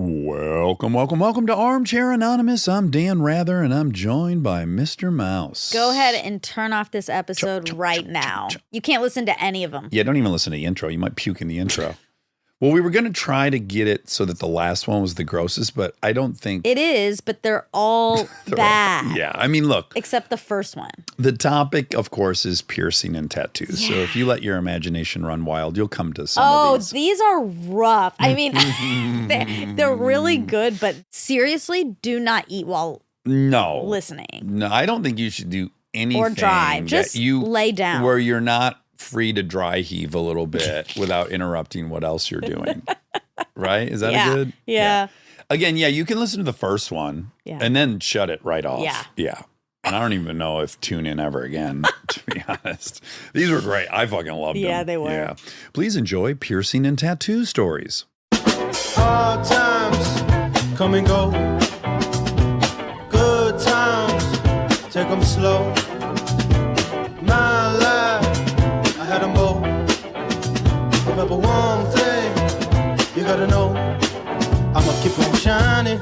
Welcome to Armchair Anonymous. I'm Dan Rather, and I'm joined by Mr. Mouse. Go ahead and turn off this episode right now. You can't listen to any of them. Yeah, don't even listen to the intro. You might puke in the intro. Well, we were going to try to get it so that the last one was the grossest, but I don't think... It is, but they're all bad. Yeah, I mean, look. Except the first one. The topic, of course, is piercing and tattoos. Yeah. So if you let your imagination run wild, you'll come to some of these. Oh, these are rough. I mean, they're really good, but seriously, do not eat while listening. No, I don't think you should do anything. Or drive. Just lay down. Where you're not free to dry heave a little bit without interrupting what else you're doing. Right? Is that a good? Yeah. Again, you can listen to the first one and then shut it right off. Yeah. And I don't even know if tune in ever again, to be honest. These were great. I fucking loved them. Yeah, they were. Yeah. Please enjoy piercing and tattoo stories. Hard times come and go. Good times, take them slow. My life, I had them both. Remember one thing, you gotta know, I'ma keep on shining.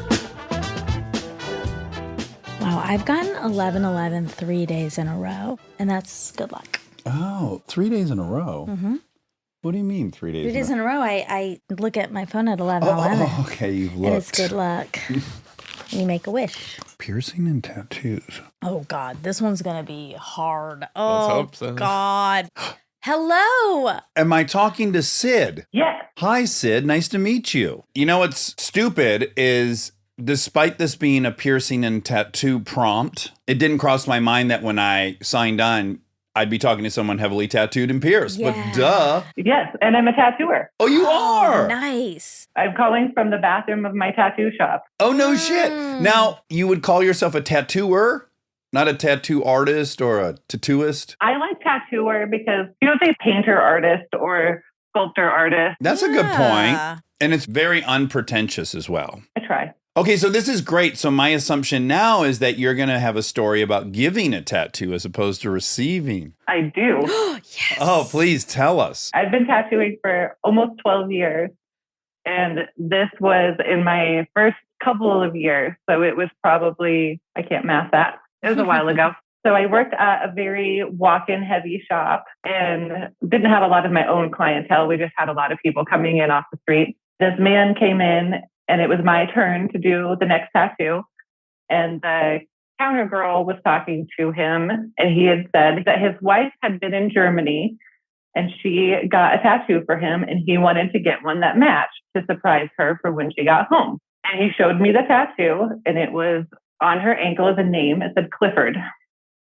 Wow, I've gotten 11-11 3 days in a row, and that's good luck. Oh, 3 days in a row? Mm-hmm. What do you mean 3 days? 3 days in a row, I look at my phone at 11:11. Oh, okay, you've looked. And it's good luck. You make a wish. Piercing and tattoos. Oh, God. This one's going to be hard. Let's Oh, hope so. God. Hello. Am I talking to Sid? Yes. Hi, Sid. Nice to meet you. You know what's stupid is, despite this being a piercing and tattoo prompt, it didn't cross my mind that when I signed on, I'd be talking to someone heavily tattooed and pierced. Yeah. But duh. Yes, and I'm a tattooer. Oh, you are? Nice. I'm calling from the bathroom of my tattoo shop. Oh, no shit. Now, you would call yourself a tattooer, not a tattoo artist or a tattooist? I like tattooer because you don't say painter artist or sculptor artist. That's a good point. And it's very unpretentious as well. I try. Okay, so this is great. So my assumption now is that you're going to have a story about giving a tattoo as opposed to receiving. I do. Yes. Oh, please tell us. I've been tattooing for almost 12 years. And this was in my first couple of years. So it was probably, I can't math that. It was a while ago. So I worked at a very walk-in heavy shop and didn't have a lot of my own clientele. We just had a lot of people coming in off the street. This man came in and it was my turn to do the next tattoo. And the counter girl was talking to him and he had said that his wife had been in Germany and she got a tattoo for him and he wanted to get one that matched to surprise her for when she got home. And he showed me the tattoo and it was on her ankle as a name. It said Clifford.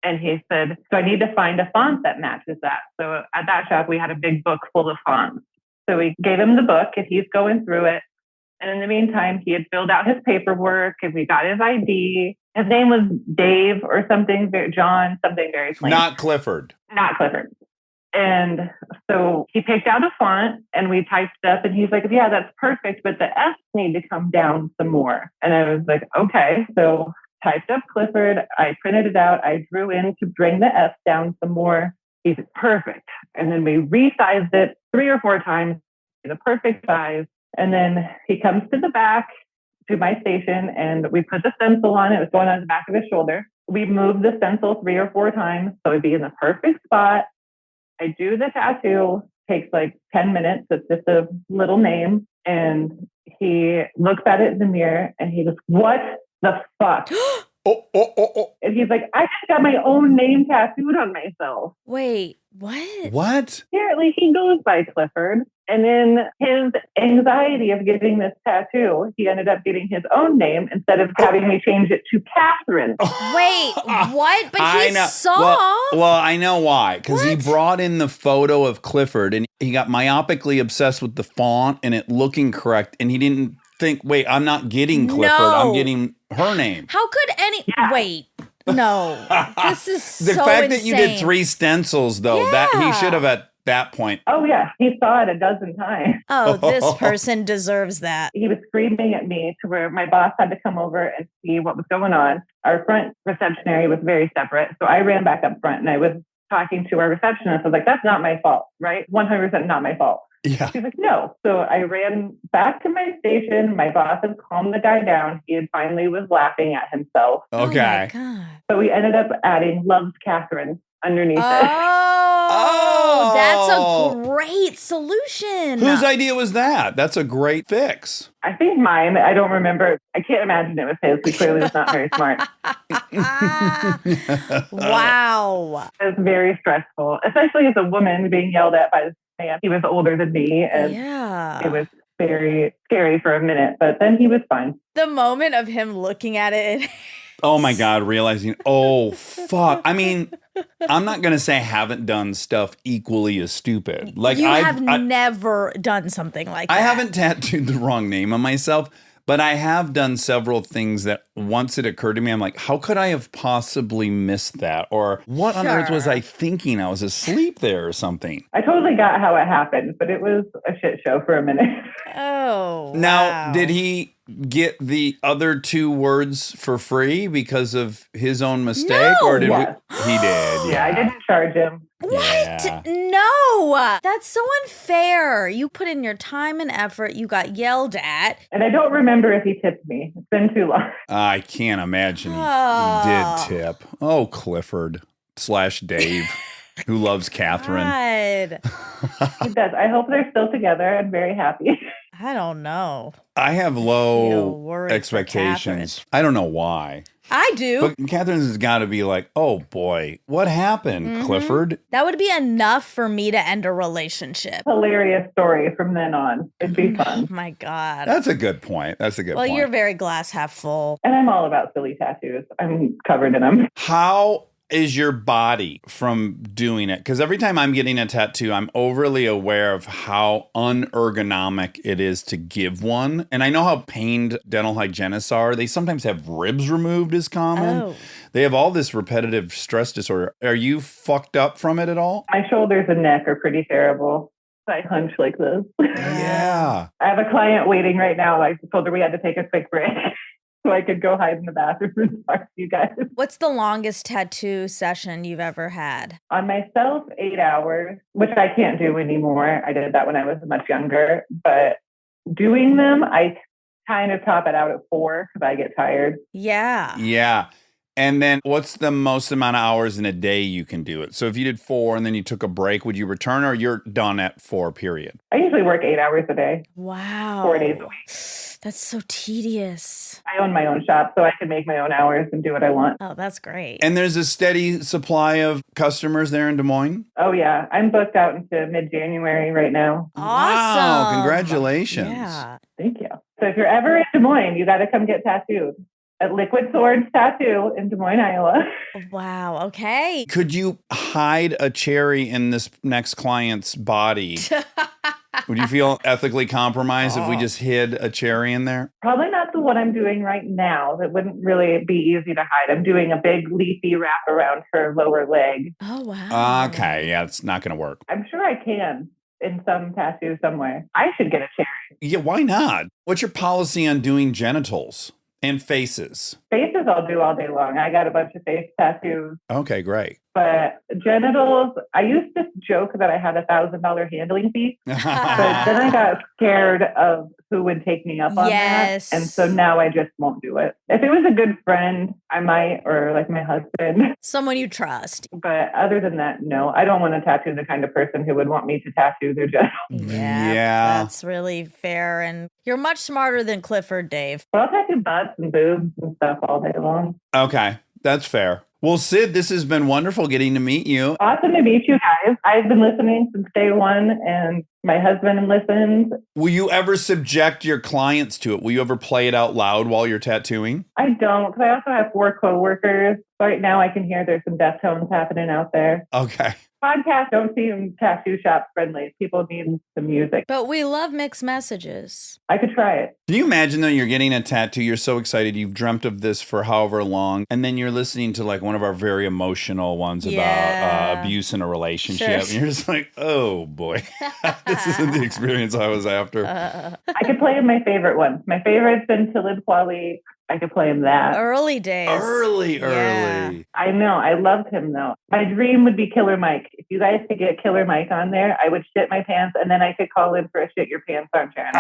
And he said, so I need to find a font that matches that. So at that shop, we had a big book full of fonts. So we gave him the book and he's going through it. And in the meantime, he had filled out his paperwork and we got his ID. His name was Dave or something, John, something very plain. Not Clifford. Not Clifford. And so he picked out a font and we typed up and he's like, yeah, that's perfect, but the S need to come down some more. And I was like, okay. So typed up Clifford. I printed it out. I drew in to bring the S down some more. He said, perfect. And then we resized it 3 or 4 times, the perfect size. And then he comes to the back to my station and we put the stencil on. It was going on the back of his shoulder. We moved the stencil 3 or 4 times. So it'd be in the perfect spot. I do the tattoo, takes like 10 minutes. It's just a little name. And he looks at it in the mirror and he goes, what the fuck? Oh. And he's like, I just got my own name tattooed on myself. Wait, what? What? Apparently he goes by Clifford. And in his anxiety of getting this tattoo, he ended up getting his own name instead of having me change it to Catherine. Wait, what? But he saw. Well, I know why. Because he brought in the photo of Clifford and he got myopically obsessed with the font and it looking correct. And he didn't think, wait, I'm not getting Clifford. No. I'm getting her name. How could any... Yeah. Wait. No. This is so The fact insane. that you did 3 stencils, though, that he should have at that point. Oh, yeah. He saw it a dozen times. Oh, this person deserves that. He was screaming at me to where my boss had to come over and see what was going on. Our front reception area was very separate. So I ran back up front and I was talking to our receptionist. I was like, that's not my fault, right? 100% not my fault. Yeah. She's like, no. So I ran back to my station. My boss had calmed the guy down. He had finally was laughing at himself. Okay. Oh my God. So we ended up adding loves Catherine underneath it. Oh, that's a great solution. Whose idea was that? That's a great fix. I think mine. I don't remember. I can't imagine it was his. He clearly was not very smart. Wow. It was very stressful, especially as a woman being yelled at by this man. He was older than me, and it was very scary for a minute, but then he was fine. The moment of him looking at it. Oh my God, realizing, oh, fuck. I mean, I'm not going to say I haven't done stuff equally as stupid. Like I've never done something like that. I haven't tattooed the wrong name on myself, but I have done several things that once it occurred to me, I'm like, how could I have possibly missed that? Or what on earth was I thinking? I was asleep there or something. I totally got how it happened, but it was a shit show for a minute. Oh, now, did he get the other 2 words for free because of his own mistake? No. Or did Yes. he did? Yeah, I didn't charge him. What? Yeah. No, that's so unfair. You put in your time and effort. You got yelled at. And I don't remember if he tipped me. It's been too long. I can't imagine he did tip. Oh, Clifford / Dave, who loves Catherine. God. He does. I hope they're still together. I'm very happy. I don't know. I have Feel low worried for expectations. I don't know why. I do. But Catherine's has got to be like, oh boy, what happened, Clifford? That would be enough for me to end a relationship. Hilarious story from then on. It'd be Oh fun. my God. That's a good point. That's a good Well, point. you're very glass half full. And I'm all about silly tattoos. I'm covered in them. How is your body from doing it? Because every time I'm getting a tattoo, I'm overly aware of how unergonomic it is to give one. And I know how pained dental hygienists are. They sometimes have ribs removed is common. Oh. They have all this repetitive stress disorder. Are you fucked up from it at all? My shoulders and neck are pretty terrible. I hunch like this. Yeah. I have a client waiting right now. I told her we had to take a quick break so I could go hide in the bathroom and talk to you guys. What's the longest tattoo session you've ever had? On myself, 8 hours, which I can't do anymore. I did that when I was much younger. But doing them, I kind of top it out at 4 because I get tired. Yeah. Yeah. And then what's the most amount of hours in a day you can do it? So if you did 4 and then you took a break, would you return or you're done at 4 period? I usually work 8 hours a day, Wow. 4 days a week. That's so tedious. I own my own shop, so I can make my own hours and do what I want. Oh, that's great. And there's a steady supply of customers there in Des Moines? Oh, yeah. I'm booked out into mid-January right now. Awesome. Wow, congratulations. Yeah. Thank you. So if you're ever in Des Moines, you got to come get tattooed at Liquid Swords Tattoo in Des Moines, Iowa. Wow. Okay. Could you hide a cherry in this next client's body? Would you feel ethically compromised if we just hid a cherry in there? Probably not the one I'm doing right now. That wouldn't really be easy to hide. I'm doing a big leafy wrap around her lower leg. Oh, wow. Okay, yeah, it's not going to work. I'm sure I can in some tattoo somewhere. I should get a cherry. Yeah, why not? What's your policy on doing genitals and faces? Faces I'll do all day long. I got a bunch of face tattoos. Okay, great. But genitals, I used to joke that I had $1,000 handling fee. But then I got scared of who would take me up on Yes. that. And so now I just won't do it. If it was a good friend, I might, or like my husband. Someone you trust. But other than that, no. I don't want to tattoo the kind of person who would want me to tattoo their genitals. Yeah. That's really fair. And you're much smarter than Clifford, Dave. But I'll tattoo butts and boobs and stuff all day long. Okay, that's fair. Well, Sid, this has been wonderful getting to meet you. Awesome to meet you guys. I've been listening since day one, and my husband listens. Will you ever subject your clients to it? Will you ever play it out loud while you're tattooing? I don't, because I also have 4 coworkers. Right now I can hear there's some deftones happening out there. Okay. Podcasts don't seem tattoo shop friendly. People need some music. But we love mixed messages. I could try it. Can you imagine though, you're getting a tattoo, you're so excited, you've dreamt of this for however long, and then you're listening to like one of our very emotional ones Yeah. about abuse in a relationship, Sure. and you're just like, oh boy, this isn't the experience I was after. I could play my favorite ones. My favorite's been Talib Kweli, I could play him that. Early days. Early. I know. I loved him though. My dream would be Killer Mike. If you guys could get Killer Mike on there, I would shit my pants and then I could call in for a shit your pants armchair.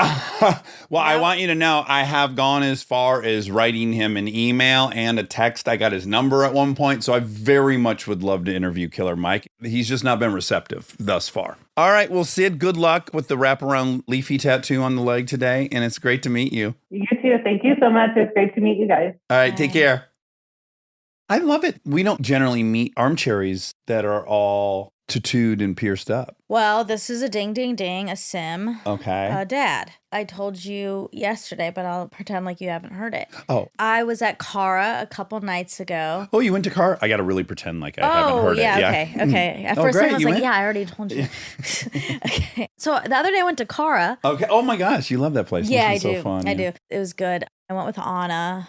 Well, I want you to know I have gone as far as writing him an email and a text. I got his number at one point, so I very much would love to interview Killer Mike. He's just not been receptive thus far. All right, well, Sid, good luck with the wraparound leafy tattoo on the leg today, and it's great to meet you. You too. Thank you so much. It's great to meet you guys. All right, take care. I love it. We don't generally meet armcherries that are all tattooed and pierced up. Well, this is a ding, ding, ding, a sim. Okay. Dad, I told you yesterday, but I'll pretend like you haven't heard it. Oh. I was at Cara a couple nights ago. Oh, you went to Cara? I got to really pretend like I haven't heard it. Yeah, okay. At first great. I was like, I already told you. Okay. So the other day I went to Cara. Okay. Oh my gosh, you love that place. Yeah, I do. So fun, I do. It was good. I went with Anna,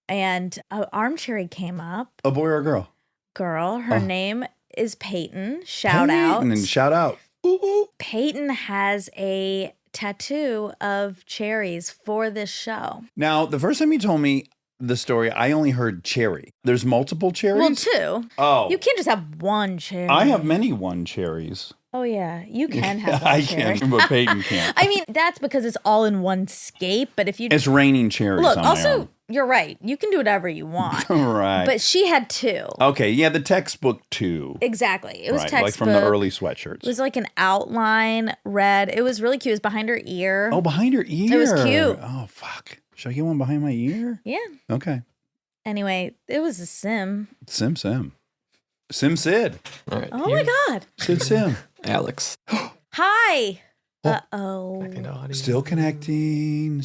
and an Armcherry came up. A boy or a girl? Girl. Her name is Peyton. Shout out. And shout out. Ooh, ooh. Peyton has a tattoo of cherries for this show. Now, the first time you told me the story, I only heard cherry. There's multiple cherries? Well, two. Oh. You can't just have one cherry. I have many one cherries. Oh, yeah. You can have one I cherry. can, but Peyton can't. I mean, that's because it's all in one scape, but if you... It's raining cherries. Look, on also, my own. you're right. You can do whatever you want. Right. But she had two. Okay, yeah, the textbook too. Exactly. It was right, textbook. like from the early sweatshirts. It was like an outline red. It was really cute. It was behind her ear. Oh, behind her ear. It was cute. Oh, fuck. Should I get one behind my ear? Yeah. Okay. Anyway, it was a sim. Sim. Sim Sid. All right. Oh my God. Sim. Alex. Hi. Oh. Uh-oh. Still connecting.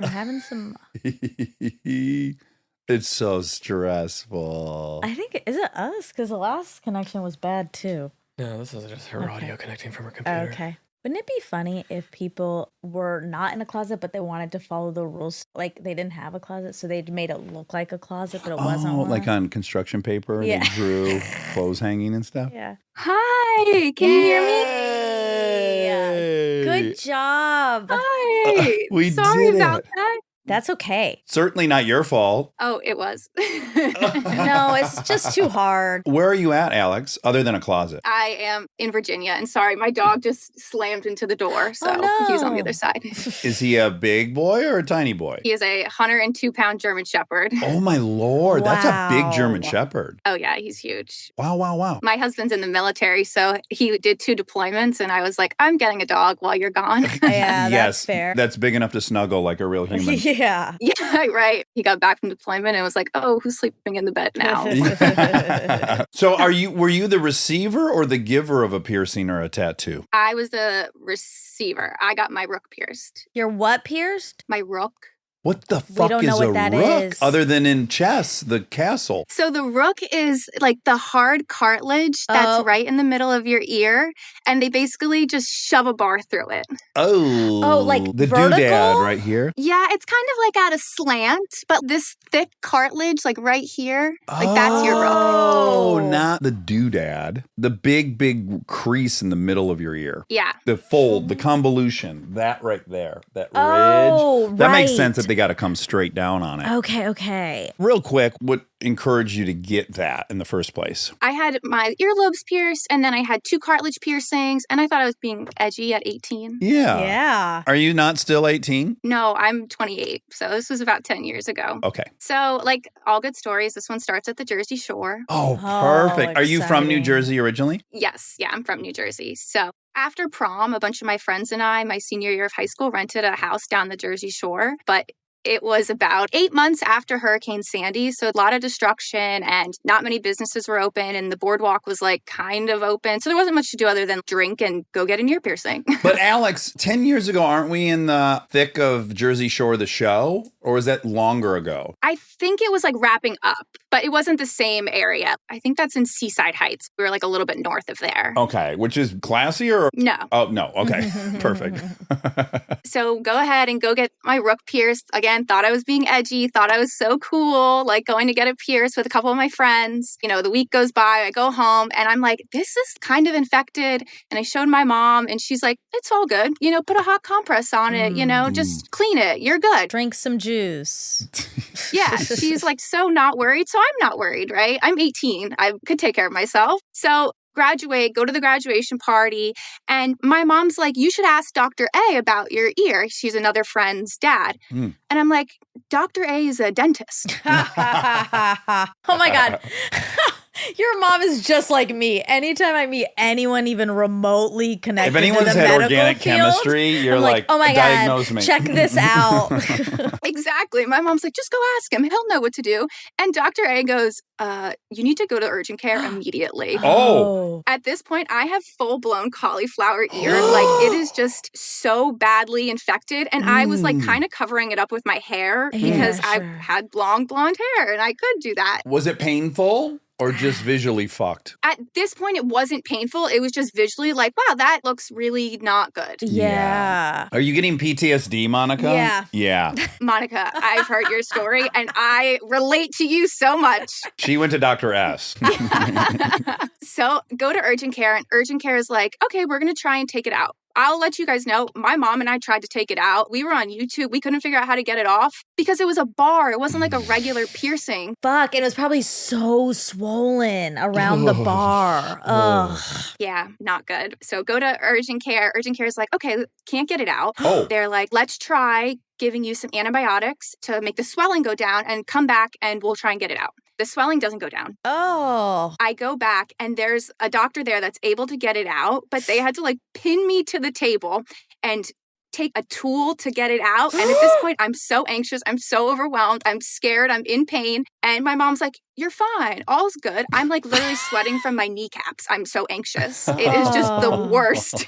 We're having some... It's so stressful. I think, is it us? Because the last connection was bad too. No, this is just her audio connecting from her computer. Okay. Wouldn't it be funny if people were not in a closet, but they wanted to follow the rules? Like they didn't have a closet, so they'd made it look like a closet, but it wasn't one. Like on construction paper, Yeah. they drew clothes hanging and stuff? Yeah. Hi, can you hear me? Yay. Good job. Hi. We Sorry did about it. that. That's okay. Certainly not your fault. Oh, it was. No, it's just too hard. Where are you at, Alex, other than a closet? I am in Virginia, and sorry, my dog just slammed into the door, so Oh, he's on the no. other side. Is he a big boy or a tiny boy? He is a 102-pound German Shepherd. Oh, my Lord. That's a big Wow. German Shepherd. Oh, yeah, he's huge. Wow. My husband's in the military, so he did 2 deployments, and I was like, I'm getting a dog while you're gone. Yeah, Yes, that's fair. That's big enough to snuggle like a real human. Yeah. Yeah, right. He got back from deployment and was like, oh, who's sleeping in the bed now? So were you the receiver or the giver of a piercing or a tattoo? I was the receiver. I got my rook pierced. You're what pierced? My rook. What the fuck don't is know what a that rook? is. Other than in chess, the castle. So the rook is like the hard cartilage that's Oh. right in the middle of your ear, and they basically just shove a bar through it. Oh, like the vertical? doodad right here. Yeah, it's kind of like at a slant, but this thick cartilage, like right here, like that's your rook. Oh, not the doodad. The big crease in the middle of your ear. Yeah. The fold, the convolution, that right there, that Oh, ridge. That makes right. sense if they got to come straight down on it. Okay. Real quick, what encouraged you to get that in the first place? I had my earlobes pierced, and then I had 2 cartilage piercings, and I thought I was being edgy at 18. Yeah. Are you not still 18? No, I'm 28, so this was about 10 years ago. Okay. So, like all good stories, this one starts at the Jersey Shore. Oh, perfect. Are you from New exciting. Jersey originally? Yes, yeah, I'm from New Jersey. So after prom, a bunch of my friends and I, my senior year of high school, rented a house down the Jersey Shore. But it was about 8 months after Hurricane Sandy, so a lot of destruction and not many businesses were open, and the boardwalk was like kind of open. So there wasn't much to do other than drink and go get an ear piercing. But Alex, 10 years ago, aren't we in the thick of Jersey Shore, the show? Or was that longer ago? I think it was like wrapping up, but it wasn't the same area. I think that's in Seaside Heights. We were like a little bit north of there. Okay, which is classier? Or? No. Oh, no. Okay, perfect. So go ahead and go get my rook pierced. Again, thought I was being edgy, thought I was so cool, like going to get it pierced with a couple of my friends. The week goes by, I go home and I'm like, this is kind of infected. And I showed my mom and she's like, it's all good. Put a hot compress on it, just clean it. You're good. Drink some juice. Yeah, she's like so not worried. So I'm not worried, right? I'm 18. I could take care of myself. So graduate, go to the graduation party. And my mom's like, you should ask Dr. A about your ear. She's another friend's dad. And I'm like, Dr. A is a dentist. Oh my God. Your mom is just like me. Anytime I meet anyone even remotely connected if anyone's to the had medical organic field, chemistry, you're I'm like, oh my diagnose God, me. check this out. Exactly. My mom's like, just go ask him. He'll know what to do. And Dr. A goes, you need to go to urgent care immediately. Oh. At this point, I have full-blown cauliflower ear. Like, it is just so badly infected. And I was like kind of covering it up with my hair because I had long blonde hair and I could do that. Was it painful? Or just visually fucked? At this point, it wasn't painful. It was just visually like, wow, that looks really not good. Yeah. Are you getting PTSD, Monica? Yeah. Yeah. Monica, I've heard your story and I relate to you so much. She went to Dr. S. So go to urgent care and urgent care is like, okay, we're going to try and take it out. I'll let you guys know, my mom and I tried to take it out. We were on YouTube. We couldn't figure out how to get it off because it was a bar. It wasn't like a regular piercing. Fuck, it was probably so swollen around the bar. Ugh. Yeah, not good. So go to urgent care. Urgent care is like, okay, can't get it out. Oh. They're like, let's try giving you some antibiotics to make the swelling go down and come back and we'll try and get it out. The swelling doesn't go down. Oh. I go back and there's a doctor there that's able to get it out, but they had to like pin me to the table and take a tool to get it out. And at this point, I'm so anxious. I'm so overwhelmed. I'm scared. I'm in pain. And my mom's like, you're fine. All's good. I'm like literally sweating from my kneecaps. I'm so anxious. It is just the worst.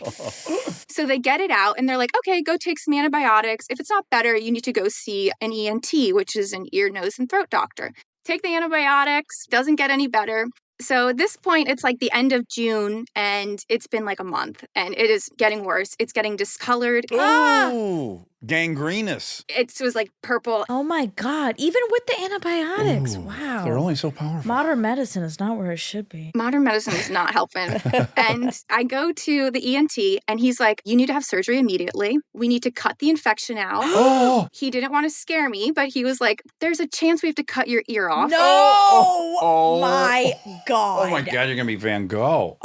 So they get it out and they're like, okay, go take some antibiotics. If it's not better, you need to go see an ENT, which is an ear, nose, and throat doctor. Take the antibiotics, doesn't get any better. So at this point, it's like the end of June and it's been like a month and it is getting worse. It's getting discolored. Ooh, gangrenous. It was like purple. Oh my God. Even with the antibiotics. Ooh, Wow. They're only so powerful. Modern medicine is not where it should be. Modern medicine is not helping. And I go to the ENT and he's like, you need to have surgery immediately. We need to cut the infection out. Oh. He didn't want to scare me, but he was like, there's a chance we have to cut your ear off. No! Oh. My God. Oh my God, you're going to be Van Gogh.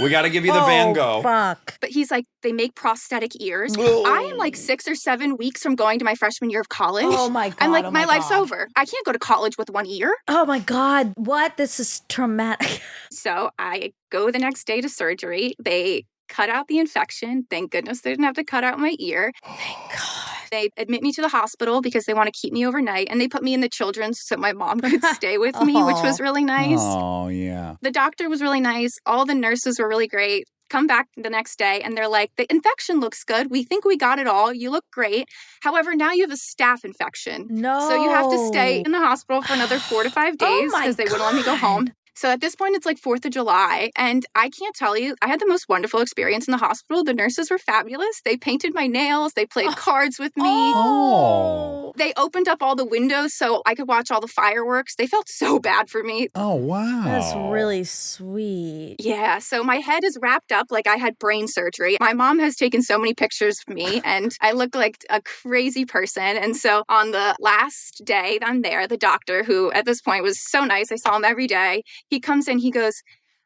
We got to give you the Van Gogh. Fuck. But he's like, they make prosthetic ears. Oh. I am like 6 or 7 weeks from going to my freshman year of college. Oh my God. I'm like, oh my life's God. over. I can't go to college with one ear. Oh my God. What? This is traumatic. So I go the next day to surgery. They cut out the infection. Thank goodness they didn't have to cut out my ear. Thank God. They admit me to the hospital because they want to keep me overnight. And they put me in the children's so my mom could stay with me, which was really nice. Oh, yeah. The doctor was really nice. All the nurses were really great. Come back the next day and they're like, the infection looks good. We think we got it all. You look great. However, now you have a staph infection. No. So you have to stay in the hospital for another 4 to 5 days my because they wouldn't let me go home. So at this point, it's like 4th of July. And I can't tell you, I had the most wonderful experience in the hospital. The nurses were fabulous. They painted my nails. They played cards with me. Oh. They opened up all the windows so I could watch all the fireworks. They felt so bad for me. Oh, wow. That's really sweet. Yeah, so my head is wrapped up like I had brain surgery. My mom has taken so many pictures of me and I look like a crazy person. And so on the last day I'm there, the doctor, who at this point was so nice, I saw him every day, he comes in, he goes,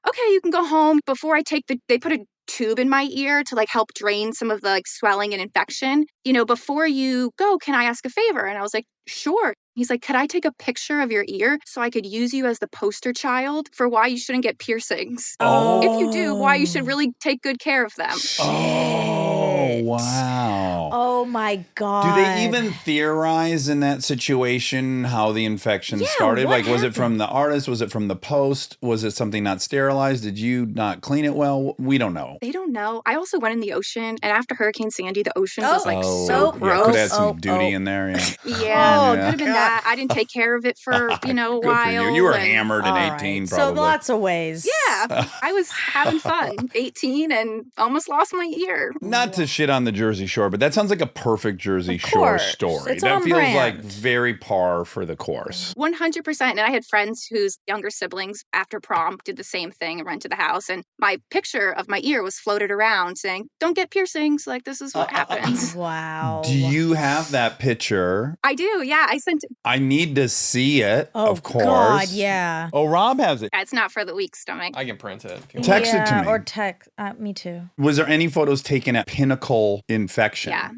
okay, you can go home. Before I take they put a tube in my ear to like help drain some of the like swelling and infection. Before you go, can I ask a favor? And I was like, sure. He's like, could I take a picture of your ear so I could use you as the poster child for why you shouldn't get piercings? Oh. If you do, why you should really take good care of them. Oh, wow. Oh my God. Do they even theorize in that situation how the infection started? what Like, was it happened? from the artist? Was it from the post? Was it something not sterilized? Did you not clean it well? We don't know. They don't know. I also went in the ocean, and after Hurricane Sandy, the ocean was like so yeah, gross. could add some Oh, duty oh. in there. Yeah. Yeah, Oh, could have been that. I didn't take care of it for, a Good for while. you. You were and- hammered at All 18, right. probably. So lots of ways. Yeah, I was having fun. 18 and almost lost my ear. Not to shit on the Jersey Shore, but that sounds sounds like a perfect Jersey Of Shore course. story. It's That on feels brand. like very par for the course. 100%. And I had friends whose younger siblings after prom did the same thing and rented the house. And my picture of my ear was floated around saying, don't get piercings. Like, this is what happens. Wow. Do you have that picture? I do. Yeah. I sent it. I need to see it, Oh, of course. God, yeah. Oh, Rob has it. It's not for the weak stomach. I can print it. If you want. Text it to me. Or text. Me too. Was there any photos taken at Pinnacle Infection? Yeah.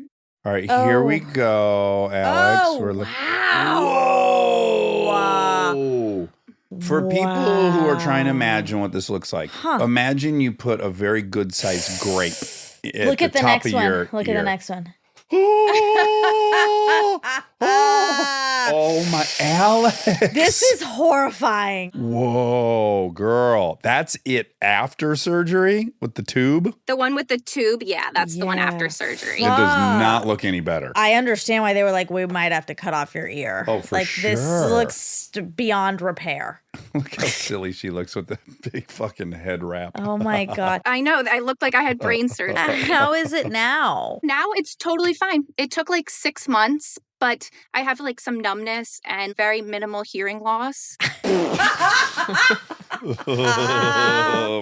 All right, here we Oh. go, Alex. Oh, We're looking. wow. Whoa! For people who are trying to imagine what this looks like, imagine you put a very good sized grape Look at the top next of one. your Look at ear. the next one. Oh my, Alex. This is horrifying. Whoa, girl. That's it after surgery with the tube? The one with the tube. Yeah. That's the one after surgery. It does not look any better. I understand why they were like, we might have to cut off your ear. Oh, for like, this sure. looks beyond repair. Look how silly she looks with the big fucking head wrap. Oh my God. I know. I looked like I had brain surgery. How is it now? Now it's totally fine. It took like 6 months, but I have like some numbness and very minimal hearing loss.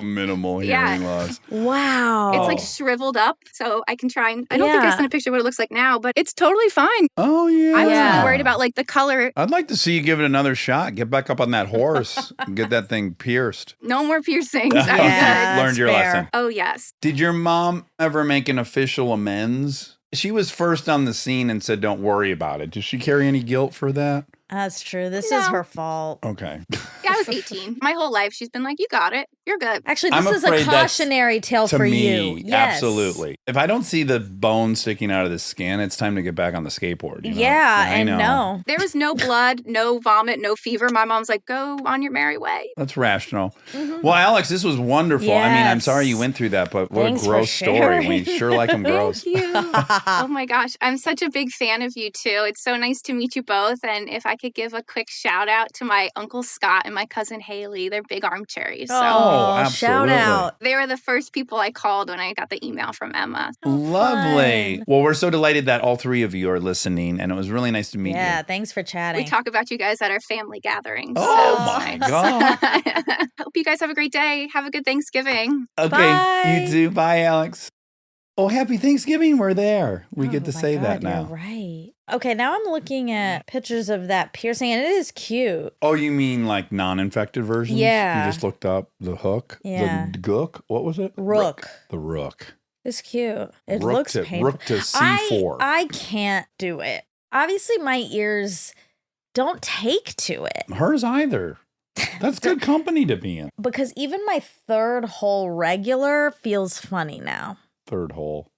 Minimal Yeah. hearing loss. Wow. It's like shriveled up, so I can try and I don't think I Yeah. sent a picture of what it looks like now, but it's totally fine. Oh, yeah. I was Yeah. worried about like the color. I'd like to see you give it another shot. Get back up on that horse and get that thing pierced. No more piercings. I'm Yeah. good. Learned your fair. lesson. Oh yes. Did your mom ever make an official amends? She was first on the scene and said, don't worry about it. Does she carry any guilt for that? That's true. This No. is her fault. Okay. Yeah, I was 18. My whole life she's been like, you got it. You're good. Actually, I'm this is a afraid that's cautionary tale to for me, you. Yes. absolutely. If I don't see the bone sticking out of the skin, it's time to get back on the skateboard. You know? Yeah, I and know. no. There was no blood, no vomit, no fever. My mom's like, go on your merry way. That's rational. Well, Alex, this was wonderful. I mean, I'm Yes. sorry you went through that, but what Thanks a for gross story. sharing. We sure like them gross. Thank you. Oh my gosh. I'm such a big fan of you too. It's so nice to meet you both. And if I could give a quick shout out to my Uncle Scott and my cousin Haley, they're big Armcherries. So Oh, shout absolutely. out. they were the first people I called when I got the email from Emma. Lovely. fun. Well, we're so delighted that all three of you are listening, and it was really nice to meet Yeah, you. thanks for chatting. We talk about you guys at our family gatherings. Oh so my nice. God. Hope you guys have a great day. Have a good Thanksgiving. Okay, Bye. you too. Bye, Alex. Oh, happy Thanksgiving. We're there. We get to Oh my say God, that now. You're right. Okay, now I'm looking at pictures of that piercing, and it is cute. Oh, you mean like non-infected versions? Yeah. You just looked up the hook? Yeah. The gook? What was it? Rook. The rook. It's cute. It Rook looks to, painful. Rook to C4. I can't do it. Obviously, my ears don't take to it Hers either. That's good company to be in. because even my third hole regular feels funny now. Third hole.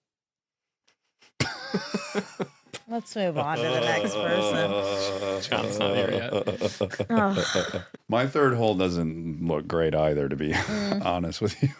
Let's move on to the next person. John's not here yet. Oh, My third hole doesn't look great either, to be Mm. honest with you.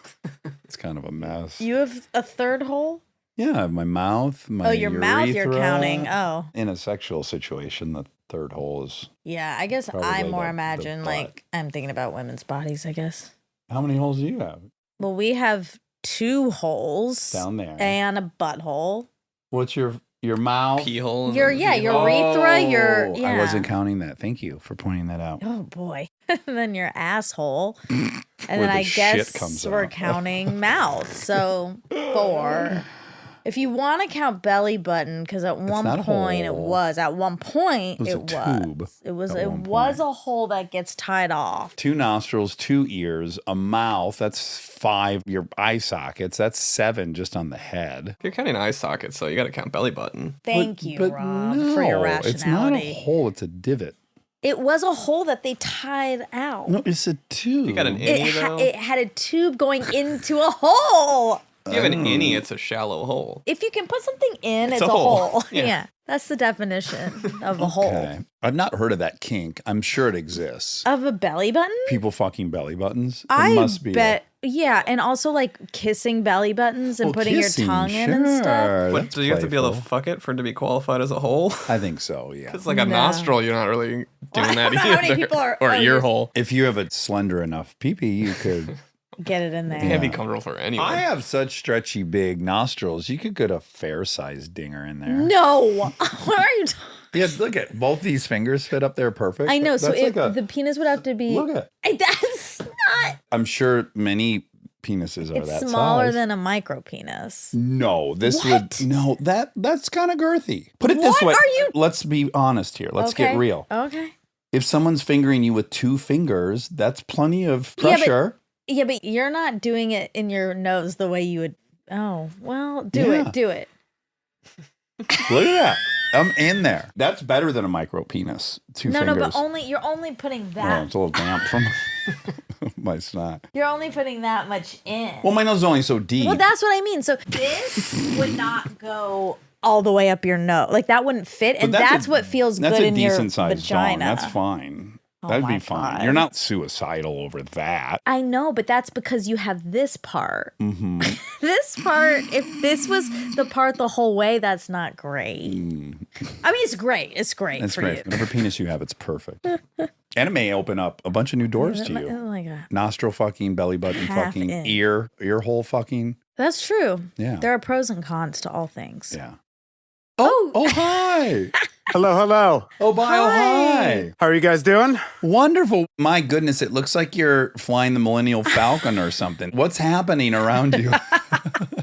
It's kind of a mess. you have a third hole? Yeah, my mouth, my Your mouth you're urethra. counting. Oh, In a sexual situation, the third hole is... yeah. I guess Probably I more the imagine butt. like I'm thinking about women's bodies, I guess. How many holes do you have? Well, we have 2 holes Down there. and a butthole. What's your mouth? Pee hole. and Your then yeah, pee your hole. urethra, your Oh, yeah. I wasn't counting that. Thank you for pointing that out. Oh boy. And then your asshole. And Where then the I shit guess comes we're out. counting mouth. So 4. If you want to count belly button, because at one not a point it hole. was. At one point It was a tube It was at one point. a hole that gets tied off. 2 nostrils, 2 ears, a mouth. That's 5. Your eye sockets. That's 7 just on the head. If you're counting eye sockets, so you got to count belly button. Thank you, Rob, for your rationality. It's not a hole. It's a divot. It was a hole that they tied out. No, it's a tube. You got an It, innie though. it had a tube going into a hole. If you have an innie, it's a shallow hole. If you can put something in, It's it's a a hole. hole. Yeah. Yeah. That's the definition of a hole. Okay. I've not heard of that kink. I'm sure it exists. Of a belly button? People fucking belly buttons. It I must be. bet. Yeah, and also like kissing belly buttons and Well, putting kissing, your tongue in and stuff. sure. What, That's do you have to be able to playful. fuck it for it to be qualified as a hole? I think so, yeah. It's like a No. nostril. You're not really doing that How many either. people are- or oh, ear you're- hole. If you have a slender enough pee-pee, you could get it in there. It can't be comfortable for anyone. I have such stretchy big nostrils. You could get a fair-sized dinger in there. No. What are you talking? Yeah, look at both these fingers fit up there perfect. I know. So That's like the penis would have to be. look at. That's not. I'm sure many penises are It's that smaller size. than a micro penis. No, this What? would no. That's kind of girthy. Put it this What way. are you- Let's be honest here. Let's get Okay. real. Okay. If someone's fingering you with 2 fingers, that's plenty of Yeah, but- pressure. Yeah, but you're not doing it in your nose the way you would. Oh, well, do Yeah. it. Do it. Look at that. I'm in there. That's better than a micro penis. 2 No, fingers. no, but you're only putting Oh, that. it's a little damp from my snot. You're only putting that much in. Well, my nose is only so deep. Well, that's what I mean. So this would not go all the way up your nose. Like that wouldn't fit, and But that's what feels that's good a in your decent sized vagina. Dong. That's fine. Oh That'd my be fine. God. You're not suicidal over that. I know, but that's because you have this part. Mm-hmm. This part, if this was the part the whole way, that's not great. I mean, it's great. It's great That's for great. you. Whatever penis you have, it's perfect. And it may open up a bunch of new doors to you. Oh my God. Nostril fucking, belly button Half fucking, inch. ear hole fucking. That's true. Yeah. There are pros and cons to all things. Yeah. Oh, hi. Hello, hello. Oh, bye. Oh, hi. How are you guys doing? Wonderful. My goodness, it looks like you're flying the Millennial Falcon or something. What's happening around you?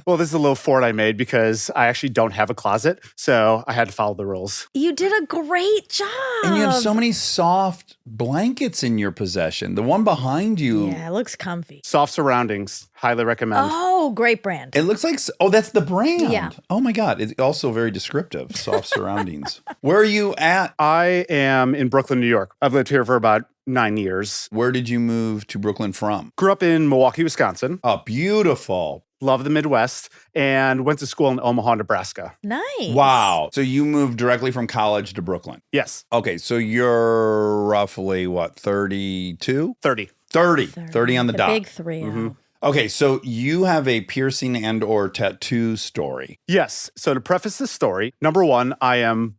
Well, this is a little fort I made because I actually don't have a closet, so I had to follow the rules. You did a great job. And you have so many soft blankets in your possession. The one behind you, Yeah, it looks comfy. Soft surroundings, highly recommend. Oh, great brand. it looks like, oh, that's the brand. Yeah. Oh my God. It's also very descriptive. Soft surroundings. Where are you at? I am in Brooklyn, New York. I've lived here for about 9 years. Where did you move to Brooklyn from? Grew up in Milwaukee, Wisconsin. Oh, beautiful. Love the Midwest, and went to school in Omaha, Nebraska. Nice. Wow. So you moved directly from college to Brooklyn. Yes, Okay. So you're roughly what, 32? 30. 30 on the dot. Big 3 Okay. So you have a piercing and or tattoo story. Yes. So to preface this story, number one, I am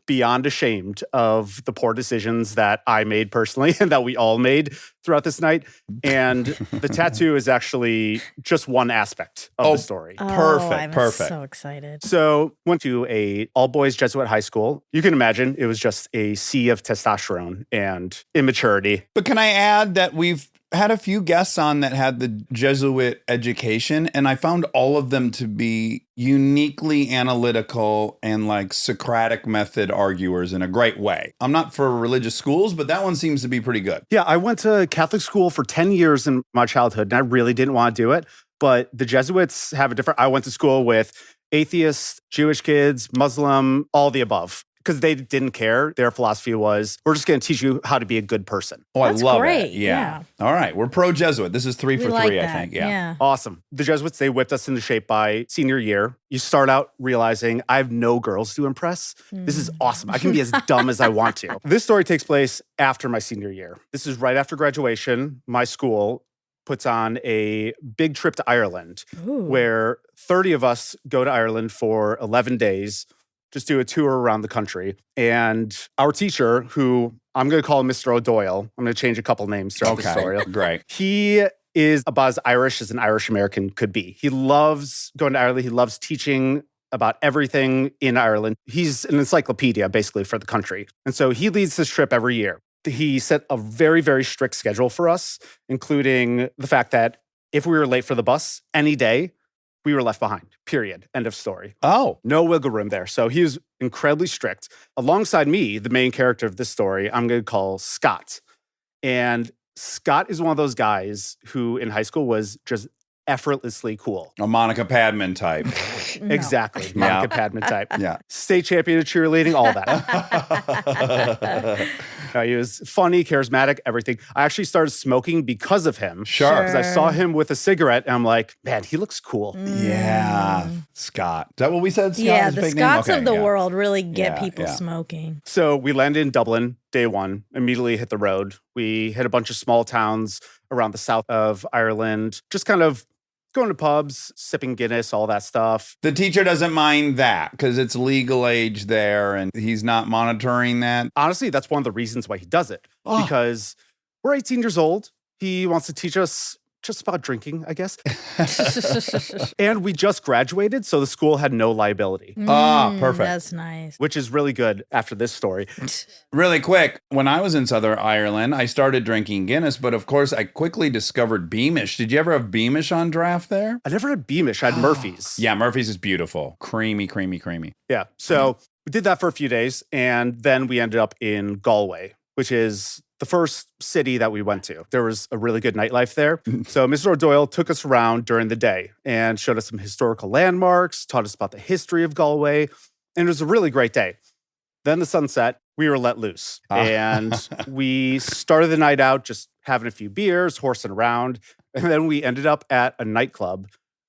beyond ashamed of the poor decisions that I made personally and that we all made throughout this night. And the tattoo is actually just one aspect of the story. Perfect, I'm perfect. so excited. So went to a all-boys Jesuit high school. You can imagine it was just a sea of testosterone and immaturity. But can I add that we've had a few guests on that had the Jesuit education, and I found all of them to be uniquely analytical and like Socratic method arguers in a great way. I'm not for religious schools, but that one seems to be pretty good. Yeah, I went to Catholic school for 10 years in my childhood, and I really didn't want to do it. But the Jesuits have a different... I went to school with atheists, Jewish kids, Muslim, all the above. Because they didn't care. Their philosophy was, we're just going to teach you how to be a good person. Oh, That's I love great, it. Yeah. All right. We're pro Jesuit. This is 3 for We like 3, I that. think. Yeah. Awesome. The Jesuits, they whipped us into shape by senior year. You start out realizing I have no girls to impress. This is awesome. I can be as dumb as I want to. This story takes place after my senior year. This is right after graduation. My school puts on a big trip to Ireland where 30 of us go to Ireland for 11 days, just do a tour around the country. And our teacher, who I'm going to call Mr. O'Doyle, I'm going to change a couple names throughout the story. Great. He is about as Irish as an Irish American could be. He loves going to Ireland. He loves teaching about everything in Ireland. He's an encyclopedia, basically, for the country. And so he leads this trip every year. He set a very, very strict schedule for us, including the fact that if we were late for the bus any day, we were left behind, period. End of story. Oh. No wiggle room there. So he was incredibly strict. Alongside me, the main character of this story, I'm going to call Scott. And Scott is one of those guys who in high school was just effortlessly cool. A Monica Padman type. No. Exactly. Monica Padman type. Yeah. State champion of cheerleading, all that. He was funny, charismatic, everything. I actually started smoking because of him. Sure. Because I saw him with a cigarette and I'm like, man, he looks cool. Yeah. Scott. Is that what we said? Scott? Yeah, His the fake name? Scots Okay, of the yeah. world really get Yeah, people yeah. smoking. So we landed in Dublin day one, immediately hit the road. We hit a bunch of small towns around the south of Ireland, just kind of going to pubs, sipping Guinness, all that stuff. The teacher doesn't mind that because it's legal age there and he's not monitoring that. Honestly, that's one of the reasons why he does it. Oh. Because we're 18 years old. He wants to teach us just about drinking, I guess. And we just graduated, so the school had no liability, Perfect. That's nice. which is really good after this story. Really quick, when I was in Southern Ireland, I started drinking Guinness, but of course, I quickly discovered Beamish. Did you ever have Beamish on draft there? I never had Beamish, I had Murphy's. Yeah, Murphy's is beautiful. Creamy, creamy, creamy. Yeah. So we did that for a few days, and then we ended up in Galway, which is the first city that we went to. There was a really good nightlife there. So Mr. O'Doyle took us around during the day and showed us some historical landmarks, taught us about the history of Galway, and it was a really great day. Then the sun set, we were let loose. And we started the night out just having a few beers, horsing around, and then we ended up at a nightclub.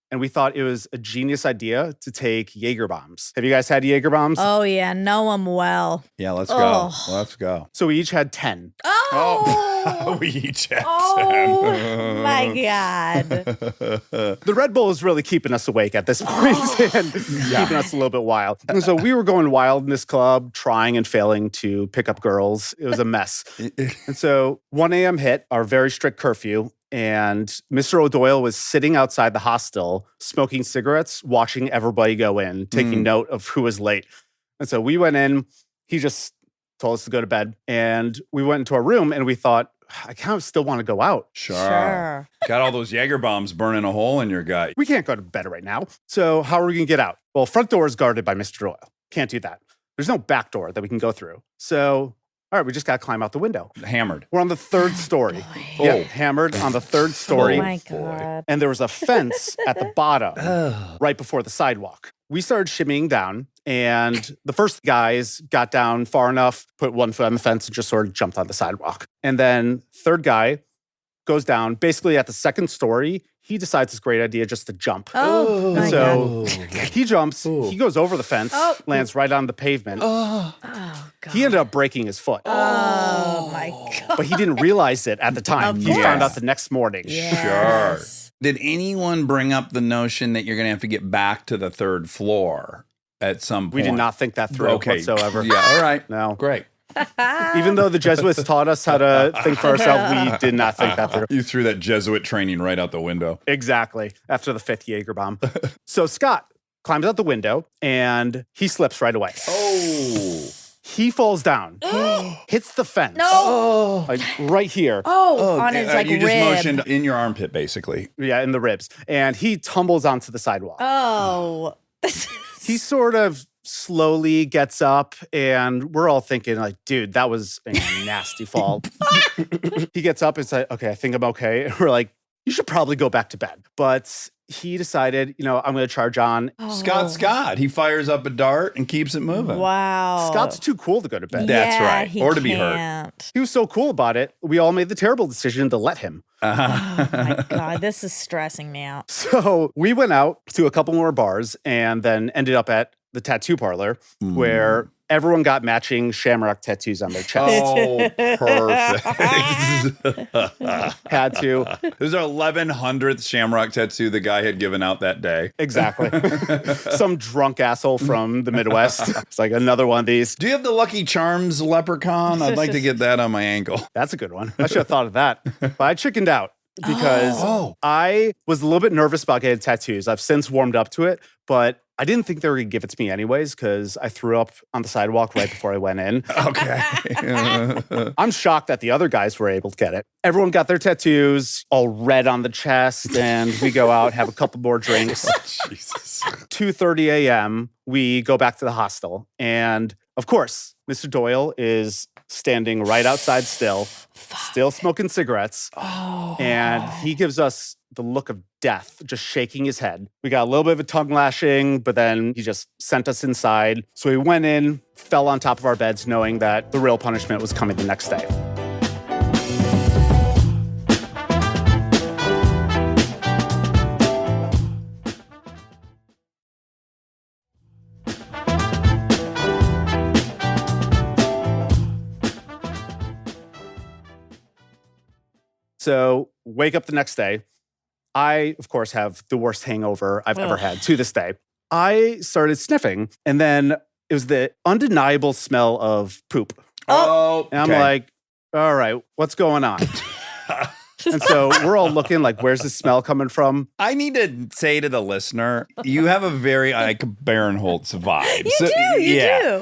And we thought it was a genius idea to take Jaeger bombs. Have you guys had Jaeger bombs? Oh, yeah. Know them well. Yeah, let's go. Oh. Let's go. So we each had 10. Oh. We each had Oh, my God. The Red Bull is really keeping us awake at this point and keeping us a little bit wild. And so we were going wild in this club, trying and failing to pick up girls. It was a mess. And so 1 a.m. hit, our very strict curfew, and Mr. O'Doyle was sitting outside the hostel, smoking cigarettes, watching everybody go in, taking note of who was late. And so we went in. He just told us to go to bed. And we went into our room and we thought, I kind of still want to go out. Sure. Got all those Jaeger bombs burning a hole in your gut. We can't go to bed right now. So how are we going to get out? Well, front door is guarded by Mr. Doyle. Can't do that. There's no back door that we can go through. So, all right, we just got to climb out the window. Hammered. We're on the 3rd story. Yeah, hammered on the 3rd story. Oh, my God. And there was a fence at the bottom right before the sidewalk. We started shimmying down, and the first guys got down far enough, put one foot on the fence, and just sort of jumped on the sidewalk. And then third guy goes down. Basically, at the 2nd story, he decides it's a great idea just to jump. Oh, And my so God. he jumps, he goes over the fence, lands right on the pavement. Oh, God. He ended up breaking his foot. Oh, my God. But he didn't realize it at the time. Of He course. found out the next morning. Sure. Did anyone bring up the notion that you're going to have to get back to the 3rd floor at some point? We did not think that through whatsoever. Yeah, all right. No. Great. Even though the Jesuits taught us how to think for ourselves, we did not think that through. You threw that Jesuit training right out the window. Exactly. After the 5th Jaeger bomb. So Scott climbs out the window and he slips right away. Oh. He falls down, hits the fence. No. Like right here. On his like you rib. just motioned in your armpit, basically. Yeah, in the ribs. And he tumbles onto the sidewalk. Oh. He sort of slowly gets up and we're all thinking like, dude, that was a nasty fall. He gets up and says, okay, I think I'm okay. And we're like, you should probably go back to bed. But he decided, I'm going to charge on. Scott. He fires up a dart and keeps it moving. Wow. Scott's too cool to go to bed. That's right. He Or to be hurt. can't. He was so cool about it. We all made the terrible decision to let him. Oh, my God. This is stressing me out. So we went out to a couple more bars and then ended up at the tattoo parlor where everyone got matching shamrock tattoos on their chest. Oh, perfect. Had to. This is our 1100th shamrock tattoo the guy had given out that day. Exactly. Some drunk asshole from the Midwest. It's like another one of these. Do you have the Lucky Charms leprechaun? I'd like to get that on my ankle. That's a good one. I should have thought of that. But I chickened out because I was a little bit nervous about getting tattoos. I've since warmed up to it, but I didn't think they were going to give it to me anyways because I threw up on the sidewalk right before I went in. Okay. I'm shocked that the other guys were able to get it. Everyone got their tattoos all red on the chest, and we go out, have a couple more drinks. Jesus. 2:30 a.m., we go back to the hostel. And of course, Mr. Doyle is standing right outside still smoking cigarettes. And he gives us the look of death, just shaking his head. We got a little bit of a tongue lashing, but then he just sent us inside. So we went in, fell on top of our beds, knowing that the real punishment was coming the next day. So wake up the next day. I, of course, have the worst hangover I've ever had to this day. I started sniffing, and then it was the undeniable smell of poop. Oh, And I'm like, all right, what's going on? And so we're all looking like, where's the smell coming from? I need to say to the listener, you have a very Ike Barinholtz vibe. You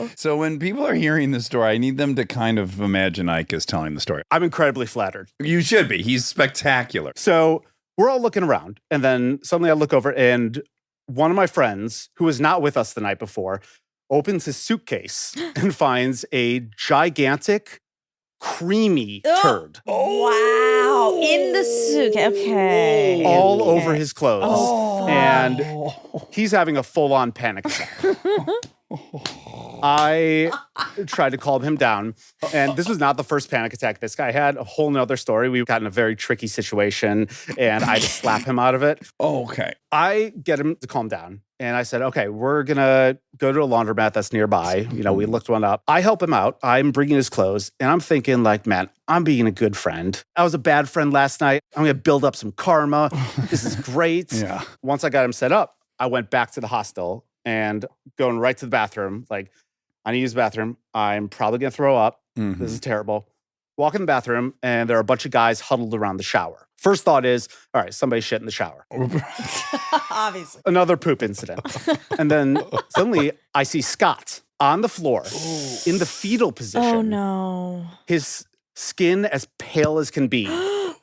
do. So when people are hearing the story, I need them to kind of imagine Ike is telling the story. I'm incredibly flattered. You should be. He's spectacular. So we're all looking around. And then suddenly I look over and one of my friends, who was not with us the night before, opens his suitcase and finds a gigantic, creamy turd. Wow. In the suitcase. Okay. All over his clothes. Oh, and he's having a full-on panic attack. I tried to calm him down. And this was not the first panic attack this guy had. A whole nother story. We got in a very tricky situation and I had to slap him out of it. Oh, okay. I get him to calm down. And I said, okay, we're going to go to a laundromat that's nearby. You know, we looked one up. I help him out. I'm bringing his clothes. And I'm thinking like, man, I'm being a good friend. I was a bad friend last night. I'm going to build up some karma. This is great. Yeah. Once I got him set up, I went back to the hostel and going right to the bathroom. Like, I need to use the bathroom. I'm probably going to throw up. Mhm. This is terrible. Walk in the bathroom, and there are a bunch of guys huddled around the shower. First thought is, all right, somebody shit in the shower. obviously. Another poop incident. And then suddenly I see Scott on the floor in the fetal position. Oh, no. His skin as pale as can be,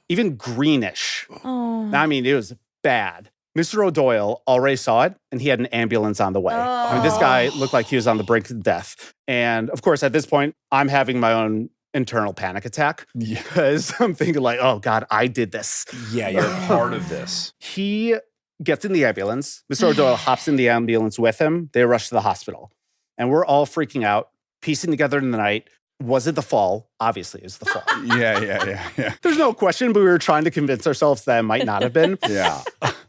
even greenish. Oh. I mean, it was bad. Mr. O'Doyle already saw it, and he had an ambulance on the way. I mean, this guy looked like he was on the brink of death. And of course, at this point, I'm having my own internal panic attack because I'm thinking like, oh God, I did this. Yeah, you're part of this. He gets in the ambulance. Mr. O'Doyle hops in the ambulance with him. They rush to the hospital. And we're all freaking out, piecing together in the night. Was it the fall? Obviously, it was the fall. Yeah. There's no question, but we were trying to convince ourselves that it might not have been. Yeah.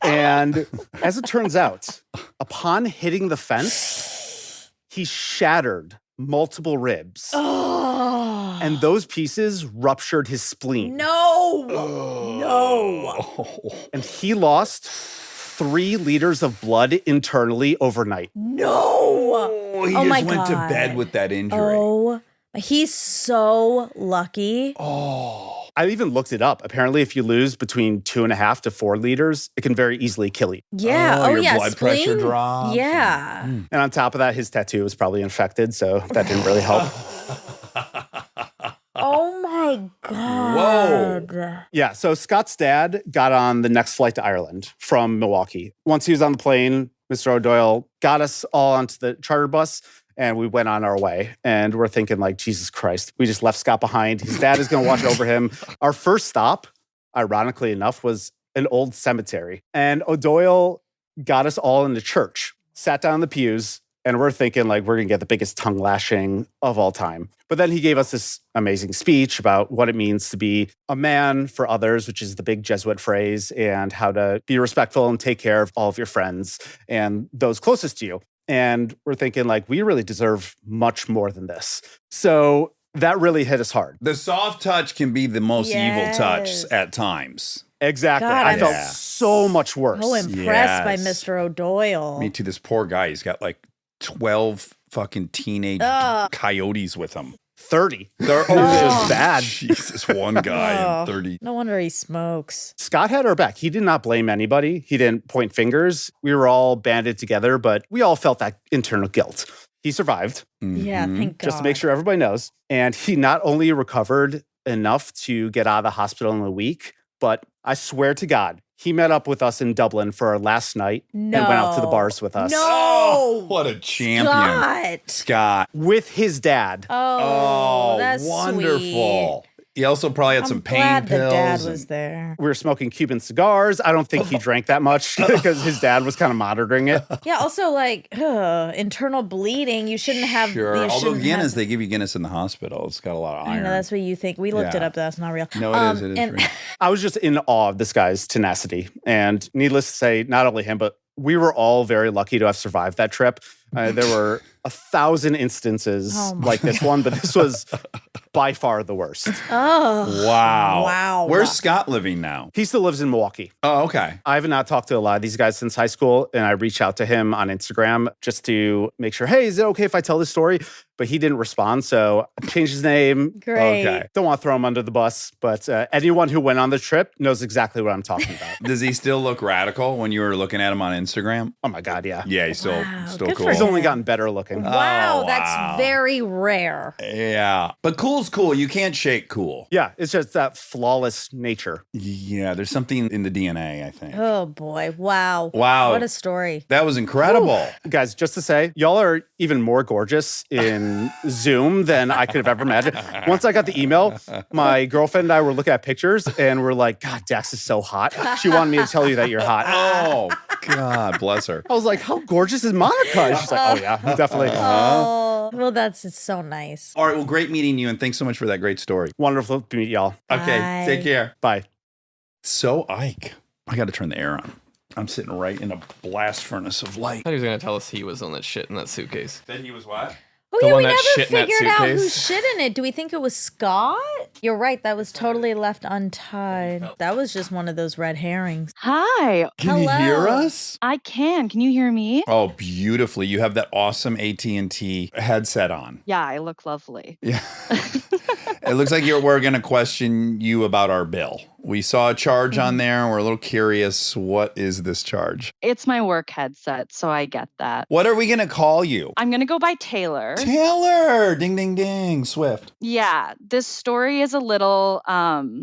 And as it turns out, upon hitting the fence, he shattered multiple ribs. Oh. And those pieces ruptured his spleen. No. And he lost 3 liters of blood internally overnight. No. He Oh my just went to God. bed with that injury. Oh, he's so lucky. Oh. I even looked it up. Apparently, if you lose between 2.5 to 4 liters, it can very easily kill you. Yeah. Oh, your yeah. blood pressure drops. Yeah. And on top of that, his tattoo was probably infected, so that didn't really help. Oh my God. Yeah, so Scott's dad got on the next flight to Ireland from Milwaukee. Once he was on the plane, Mr. O'Doyle got us all onto the charter bus and we went on our way. And we're thinking like, Jesus Christ, we just left Scott behind. His dad is going to watch over him. Our first stop, ironically enough, was an old cemetery. And O'Doyle got us all into church, sat down in the pews, and we're thinking like we're going to get the biggest tongue lashing of all time. But then he gave us this amazing speech about what it means to be a man for others, which is the big Jesuit phrase, and how to be respectful and take care of all of your friends and those closest to you. And we're thinking like, we really deserve much more than this. So that really hit us hard. The soft touch can be the most evil touch Yes. at times. Exactly. God, I I'm felt so much worse. So impressed by Yes. Mr. O'Doyle. Me too. This poor guy, he's got like 12 fucking teenage Ugh. coyotes with him. 30. They're It was bad. Jesus, one guy Oh. in 30. No wonder he smokes. Scott had our back. He did not blame anybody. He didn't point fingers. We were all banded together, but we all felt that internal guilt. He survived, Yeah, Mhm. thank God. just to make sure everybody knows. And he not only recovered enough to get out of the hospital in a week, but I swear to God, he met up with us in Dublin for our last night and went out to the No. bars with us. No. Oh, what a champion. Scott. Scott. With his dad. Oh, that's wonderful. He also probably had Sweet. some I'm pain glad pills. the dad and- was there. We were smoking Cuban cigars. I don't think he drank that much because his dad was kind of monitoring it. Yeah, also like internal bleeding. You shouldn't have. Sure. You Although shouldn't Guinness, have, they give you Guinness in the hospital. It's got a lot of I iron. know that's what you think. We looked it Yeah. up. That's not real. No, it is. It is and- real. I was just in awe of this guy's tenacity. And needless to say, not only him, but we were all very lucky to have survived that trip. There were 1,000 instances Oh my like this one, but this was by far the worst. Oh. Wow. Wow. Where's Scott living now? He still lives in Milwaukee. Oh, okay. I have not talked to a lot of these guys since high school, and I reached out to him on Instagram just to make sure, hey, is it okay if I tell this story? but he didn't respond. So I changed his name. Great. Okay. Don't want to throw him under the bus, but anyone who went on the trip knows exactly what I'm talking about. Does he still look radical when you were looking at him on Instagram? Oh my God, yeah. Yeah, he's still Wow, still good for cool. He's only gotten better looking. Wow, wow. that's very rare. Yeah. But cool's cool. You can't shake cool. Yeah, it's just that flawless nature. Yeah, there's something in the DNA, I think. Oh boy. Wow. Wow. What a story. That was incredible. Guys, just to say, y'all are even more gorgeous in Zoom than I could have ever imagined. Once I got the email, my girlfriend and I were looking at pictures and we're like, God, Dax is so hot. She wanted me to tell you that you're hot. Oh, God, bless her. I was like, how gorgeous is Monica? And she's like, oh yeah, definitely. Oh, well, that's so nice. All right, well, great meeting you, and thanks so much for that great story. Wonderful to meet y'all. Okay, Bye. take care. Bye. So, Ike, I got to turn the air on. I'm sitting right in a blast furnace of light. I thought he was going to tell us he was on that shit in that suitcase. That he was what? Oh The yeah, one we that never shit in that figured out who suitcase. shit in it. Do we think it was Scott? You're right. That was totally left untied. That was just one of those red herrings. Hi, Can you hear Hello. us? I can. Can you hear me? Oh, beautifully. You have that awesome AT&T headset on. Yeah, I look lovely. Yeah. It looks like we're going to question you about our bill. We saw a charge on there, and we're a little curious. What is this charge? It's my work headset, so I get that. What are we going to call you? I'm going to go by Taylor. Taylor! Ding, ding, ding. Swift. Yeah, this story is a little,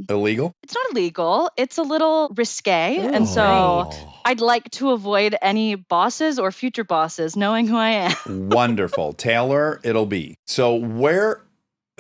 Illegal? it's not illegal. It's a little risque. And so I'd like to avoid any bosses or future bosses knowing who I am. Wonderful. Taylor, it'll be. So where...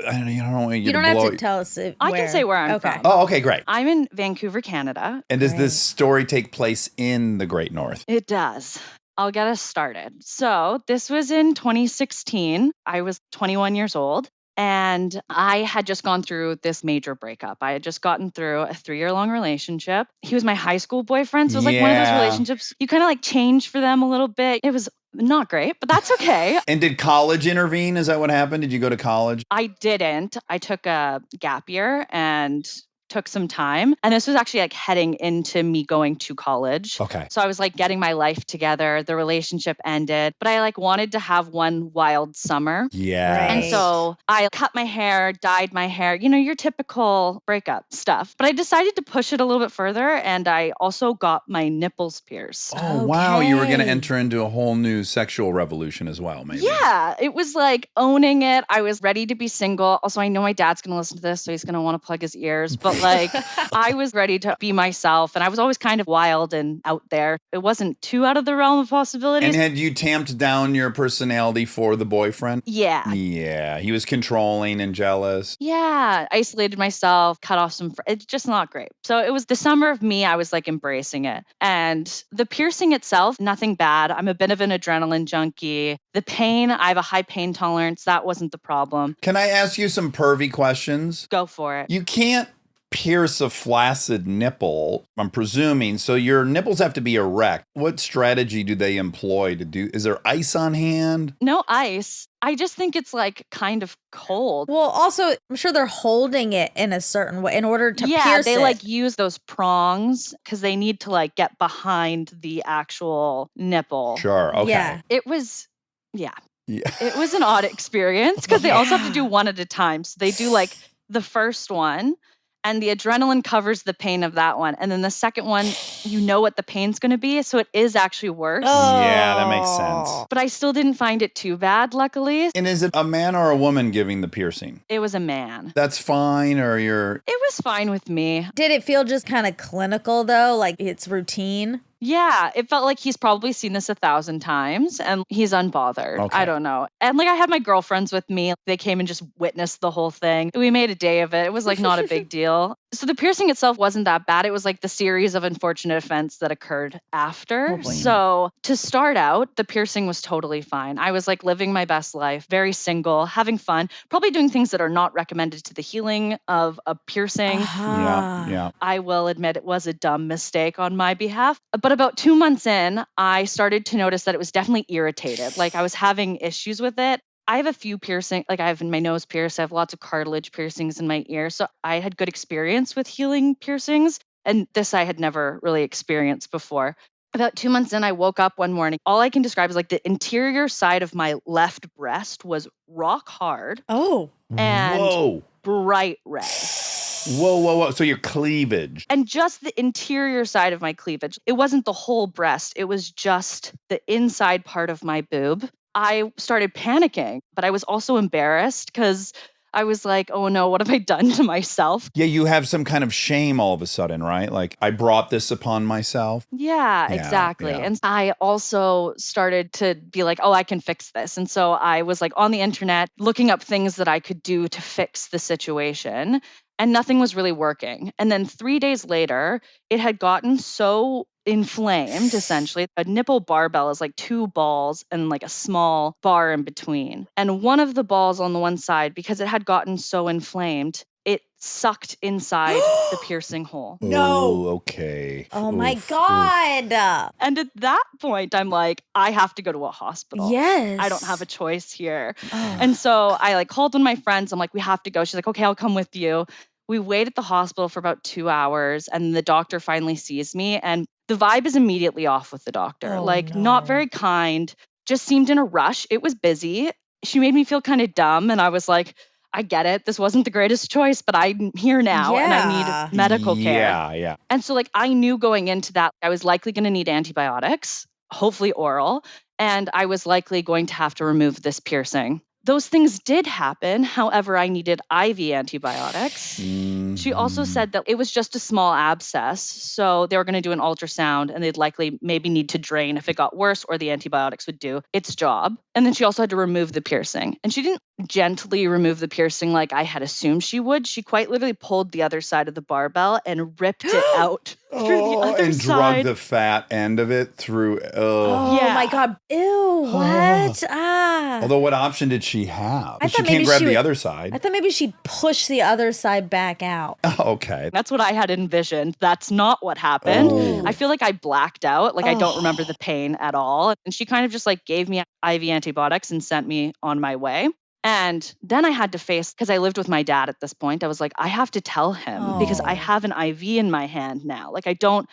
I don't want you You don't to blow have to tell us it. I can say where I'm okay. from. Oh, okay, great. I'm in Vancouver, Canada. And does Great. this story take place in the Great North? It does. I'll get us started. So this was in 2016. I was 21 years old. And I had just gone through this major breakup. I had just gotten through a 3-year-long relationship. He was my high school boyfriend. So it was like one of those Yeah. relationships, you kind of like change for them a little bit. It was not great, but that's okay. And did college intervene? Is that what happened? Did you go to college? I didn't. I took a gap year and took some time. And this was actually like heading into me going to college. Okay. So I was like getting my life together. The relationship ended, but I like wanted to have one wild summer. Yeah. And Right. so I cut my hair, dyed my hair, you know, your typical breakup stuff. But I decided to push it a little bit further. And I also got my nipples pierced. Oh, wow. You were going to Okay. enter into a whole new sexual revolution as well, maybe. Yeah, it was like owning it. I was ready to be single. Also, I know my dad's going to listen to this, so he's going to want to plug his ears. But like, I was ready to be myself. And I was always kind of wild and out there. It wasn't too out of the realm of possibilities. And had you tamped down your personality for the boyfriend? Yeah. Yeah. He was controlling and jealous. Yeah, isolated myself, cut off some. It's just not great. So it was the summer of me. I was like embracing it. And the piercing itself, nothing bad. I'm a bit of an adrenaline junkie. The pain, I have a high pain tolerance. That wasn't the problem. Can I ask you some pervy questions? Go for it. You can't pierce a flaccid nipple, I'm presuming. So your nipples have to be erect. What strategy do they employ to do? Is there ice on hand? No ice. I just think it's like kind of cold. Well, also, I'm sure they're holding it in a certain way in order to Yeah, pierce they it. like use those prongs because they need to like get behind the actual nipple. Sure. Okay. Yeah. It was, yeah. Yeah. It was an odd experience because they also have to do one at a time. So they do like the first one and the adrenaline covers the pain of that one. And then the second one, you know what the pain's going to be. So it is actually worse. Yeah, that makes sense. But I still didn't find it too bad, luckily. And is it a man or a woman giving the piercing? It was a man. That's fine, or you're... It was fine with me. Did it feel just kind of clinical though? Like it's routine? Yeah, it felt like he's probably seen this 1,000 times and he's unbothered. Okay. I don't know. And like I had my girlfriends with me. They came and just witnessed the whole thing. We made a day of it. It was like not a big deal. So the piercing itself wasn't that bad. It was like the series of unfortunate events that occurred after. Oh, boy. So to start out, the piercing was totally fine. I was like living my best life, very single, having fun, probably doing things that are not recommended to the healing of a piercing. Ah. Yeah. I will admit it was a dumb mistake on my behalf. But about 2 months in, I started to notice that it was definitely irritated. Like I was having issues with it. I have a few piercing, like I have my nose pierced. I have lots of cartilage piercings in my ear. So I had good experience with healing piercings. And this I had never really experienced before. About 2 months in, I woke up one morning. All I can describe is like the interior side of my left breast was rock hard Oh. and Whoa. bright red. Whoa. So your cleavage. And just the interior side of my cleavage. It wasn't the whole breast. It was just the inside part of my boob. I started panicking, but I was also embarrassed because I was like, oh no, what have I done to myself? Yeah, you have some kind of shame all of a sudden, right? Like, I brought this upon myself. Yeah, Yeah, exactly. yeah. And I also started to be like, oh, I can fix this. And so I was like on the internet looking up things that I could do to fix the situation. And nothing was really working. And then 3 days later, it had gotten so inflamed, essentially. A nipple barbell is like 2 balls and like a small bar in between. And one of the balls on the one side, because it had gotten so inflamed, it sucked inside the piercing hole. No. Oh, okay. Oh my Oof, God. And at that point, I'm like, I have to go to a hospital. Yes. I don't have a choice here. Oh. And so I like called one of my friends. I'm like, we have to go. She's like, okay, I'll come with you. We wait at the hospital for about 2 hours and the doctor finally sees me and the vibe is immediately off with the doctor. Oh, like no. not very kind, just seemed in a rush. It was busy. She made me feel kind of dumb and I was like, I get it. This wasn't the greatest choice, but I'm here now and I Yeah. need medical care. Yeah. And so like I knew going into that, I was likely going to need antibiotics, hopefully oral, and I was likely going to have to remove this piercing. Those things did happen. However, I needed IV antibiotics. She also said that it was just a small abscess. So they were going to do an ultrasound and they'd likely maybe need to drain if it got worse or the antibiotics would do its job. And then she also had to remove the piercing. And she didn't gently remove the piercing like I had assumed she would. She quite literally pulled the other side of the barbell and ripped it out through the other and side. drug the fat end of it through. Oh Yeah. my God. Ew. What? Although, what option did she have? I She thought can't maybe grab she the would- other I side. thought maybe she'd push the other side back out. Oh, okay. That's what I had envisioned. That's not what happened. Oh. I feel like I blacked out. Like I don't Oh. remember the pain at all. And she kind of just like gave me IV antibiotics and sent me on my way. And then I had to face, because I lived with my dad at this point, I was like, I have to tell him because I Oh. have an IV in my hand now. Like I don't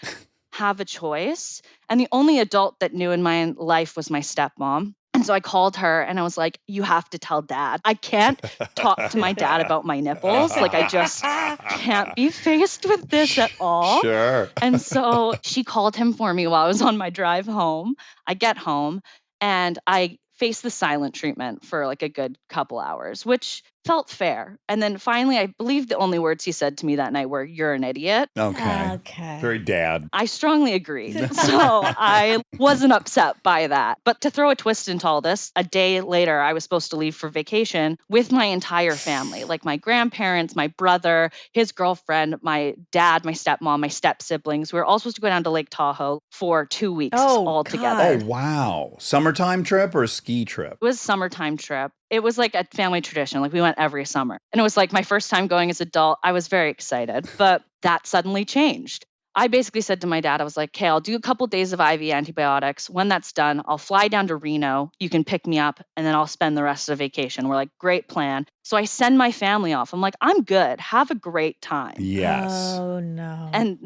have a choice. And the only adult that knew in my life was my stepmom. And so I called her and I was like, you have to tell dad. I can't talk to my dad about my nipples. Like I just can't be faced with this at all. Sure. And so she called him for me while I was on my drive home. I get home and I face the silent treatment for like a good couple hours, which felt fair. And then finally, I believe the only words he said to me that night were, "You're an idiot." Okay. Okay. Very dad. I strongly agree. So I wasn't upset by that. But to throw a twist into all this, a day later, I was supposed to leave for vacation with my entire family, like my grandparents, my brother, his girlfriend, my dad, my stepmom, my step siblings. We were all supposed to go down to Lake Tahoe for 2 weeks all together. Oh, wow. Summertime trip or a ski trip? It was a summertime trip. It was like a family tradition. Like we went every summer. And it was like my first time going as an adult. I was very excited, but that suddenly changed. I basically said to my dad, I was like, okay, I'll do a couple days of IV antibiotics. When that's done, I'll fly down to Reno. You can pick me up and then I'll spend the rest of the vacation. We're like, great plan. So I send my family off. I'm like, I'm good. Have a great time. Yes. Oh no. And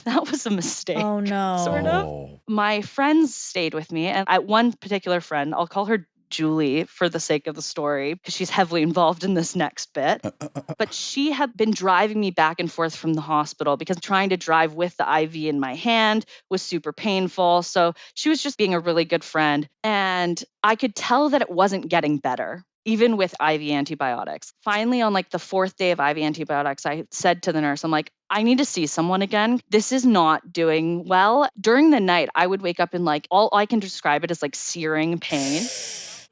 that was a mistake. Oh no. Sort of. Oh. My friends stayed with me. And at one particular friend, I'll call her Julie for the sake of the story because she's heavily involved in this next bit. But she had been driving me back and forth from the hospital because trying to drive with the IV in my hand was super painful. So she was just being a really good friend. And I could tell that it wasn't getting better, even with IV antibiotics. Finally, on like the 4th day of IV antibiotics, I said to the nurse, I'm like, I need to see someone again. This is not doing well. During the night, I would wake up in like, all I can describe it as like searing pain.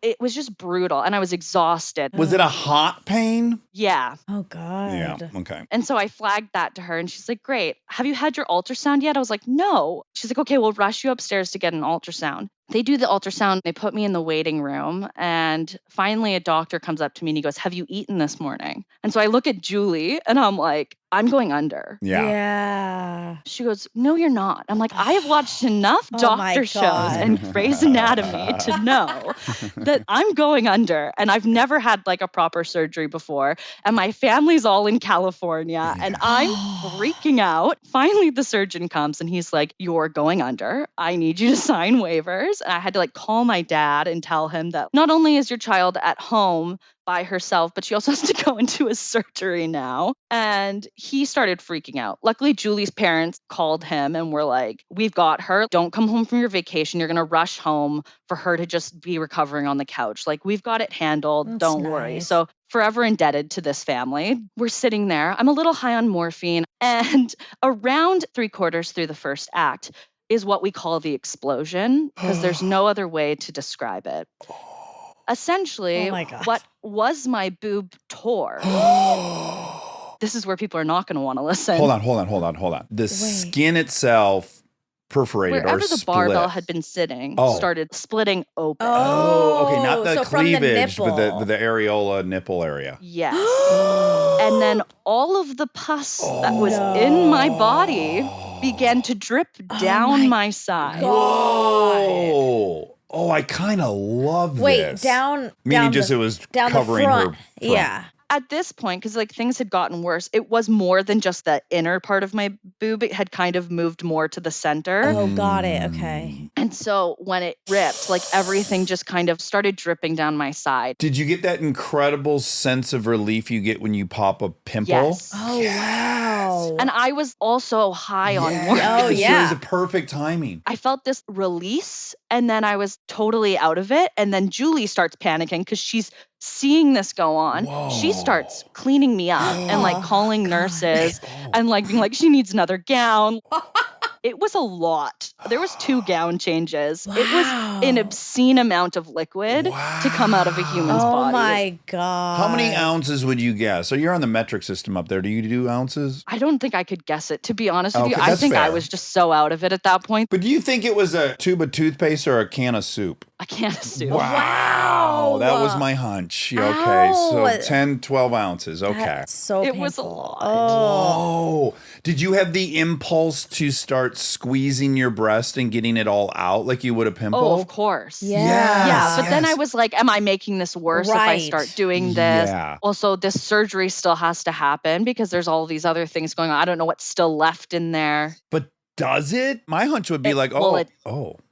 It was just brutal and I was exhausted. Was it a hot pain? Yeah. Oh God. Yeah. Okay. And so I flagged that to her and she's like, great. Have you had your ultrasound yet? I was like, no. She's like, okay, we'll rush you upstairs to get an ultrasound. They do the ultrasound. They put me in the waiting room. And finally, a doctor comes up to me and he goes, have you eaten this morning? And so I look at Julie and I'm like, I'm going under. Yeah. She goes, no, you're not. I'm like, I have watched enough Oh my doctor shows God. and Grey's Anatomy to know that I'm going under. And I've never had like a proper surgery before. And my family's all in California and I'm freaking out. Finally, the surgeon comes and he's like, you're going under. I need you to sign waivers. And I had to like call my dad and tell him that not only is your child at home by herself, but she also has to go into a surgery now. And he started freaking out. Luckily, Julie's parents called him and were like, we've got her. Don't come home from your vacation. You're going to rush home for her to just be recovering on the couch. Like, we've got it handled. That's Don't worry. nice. So forever indebted to this family. We're sitting there. I'm a little high on morphine. And around 3/4 through the first act is what we call the explosion, because there's no other way to describe it. Essentially, Oh my God. what was my boob tore. This is where people are not going to want to listen. Hold on. The skin itself perforated Wherever or the split. barbell had been sitting started splitting open. Oh, okay. Not the so from the cleavage, but nipple. the areola nipple area. Yes. And then all of the pus that was in my body began to drip down my side. Whoa. Oh, I kind of love this. Wait, down. Meaning down just the, it was down covering the her front. front. Yeah. At this point, because like things had gotten worse, it was more than just the inner part of my boob. It had kind of moved more to the center. Oh, got it. Okay. And so when it ripped, like everything just kind of started dripping down my side. Did you get that incredible sense of relief you get when you pop a pimple? Yes. Oh, wow. And I was also high on Yes. morphine. Oh, So it yeah. was a perfect timing. I felt this release and then I was totally out of it. And then Julie starts panicking because she's seeing this go on. She starts cleaning me up and like calling nurses and like being like, she needs another gown. It was a lot. There was 2 gown changes. It was an obscene amount of liquid to come out of a human's Oh body. my God. How many ounces would you guess? So you're on the metric system up there. Do you do ounces? I don't think I could guess it, to be honest with you. Okay, I that's think I fair. was just so out of it at that point. But do you think it was a tube of toothpaste or a can of soup? I can't assume. Wow. That was my hunch. Okay. So Ow. 10, 12 ounces. Okay. That's so It painful. was a lot. Oh. Oh, did you have the impulse to start squeezing your breast and getting it all out like you would a pimple? Oh, of course. Yeah. Yeah, but then I yes. was like, am I making this worse if I Right. start doing this? Yeah. Also, this surgery still has to happen because there's all these other things going on. I don't know what's still left in there. But does it? My hunch would be It- like, well, it-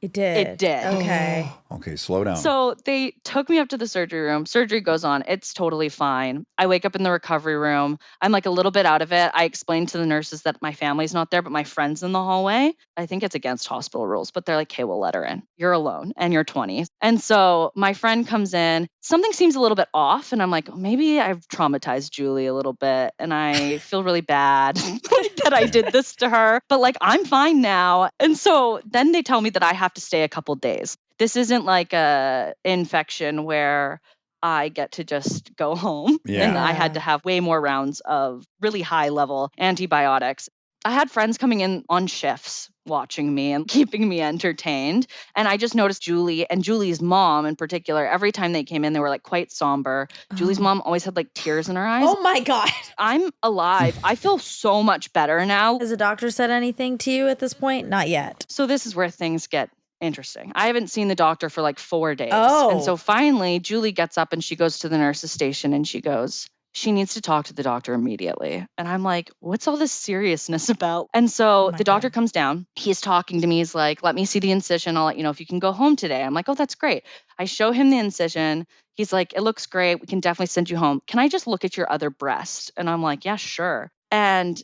It did. It did. Okay. Okay, slow down. So they took me up to the surgery room. Surgery goes on. It's totally fine. I wake up in the recovery room. I'm like a little bit out of it. I explained to the nurses that my family's not there, but my friend's in the hallway. I think it's against hospital rules, but they're like, okay, we'll let her in. You're alone and you're 20. And so my friend comes in. Something seems a little bit off. And I'm like, maybe I've traumatized Julie a little bit. And I feel really bad that I did this to her. But like, I'm fine now. And so then they tell me that I have to stay a couple days. This isn't like a infection where I get to just go home. Yeah. And I had to have way more rounds of really high level antibiotics. I had friends coming in on shifts watching me and keeping me entertained. And I just noticed Julie and Julie's mom in particular, every time they came in, they were like quite somber. Julie's mom always had like tears in her eyes. Oh my God. I'm alive. I feel so much better now. Has the doctor said anything to you at this point? Not yet. So this is where things get interesting. I haven't seen the doctor for like 4 days. Oh. And so finally, Julie gets up and she goes to the nurse's station and she goes, she needs to talk to the doctor immediately. And I'm like, what's all this seriousness about? And so Oh my the doctor God. comes down. He's talking to me. He's like, let me see the incision. I'll let you know if you can go home today. I'm like, oh, that's great. I show him the incision. He's like, it looks great. We can definitely send you home. Can I just look at your other breast? And I'm like, yeah, sure. And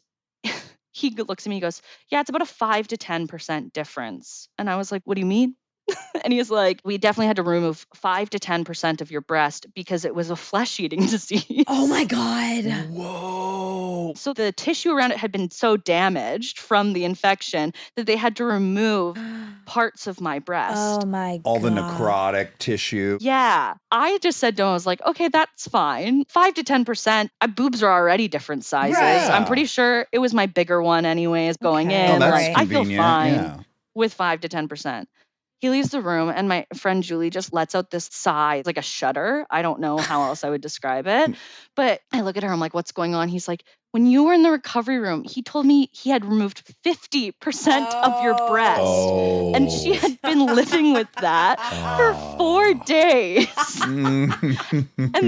he looks at me, he goes, yeah, it's about a 5 to 10% difference. And I was like, what do you mean? And he's like, we definitely had to remove 5 to 10% of your breast because it was a flesh-eating disease. Oh my God. Whoa. So the tissue around it had been so damaged from the infection that they had to remove parts of my breast. Oh my God. All the necrotic tissue. Yeah. I just said to him, I was like, okay, that's fine. 5 to 10%. My boobs are already different sizes. Right. I'm pretty sure it was my bigger one anyways going Okay. in. Oh, that's Like, I feel convenient. fine Yeah. with 5 to 10%. He leaves the room and my friend Julie just lets out this sigh. It's like a shudder. I don't know how else I would describe it. But I look at her, I'm like, what's going on? He's like, when you were in the recovery room, he told me he had removed 50% of your breast. Oh. And she had been living with that for 4 days. And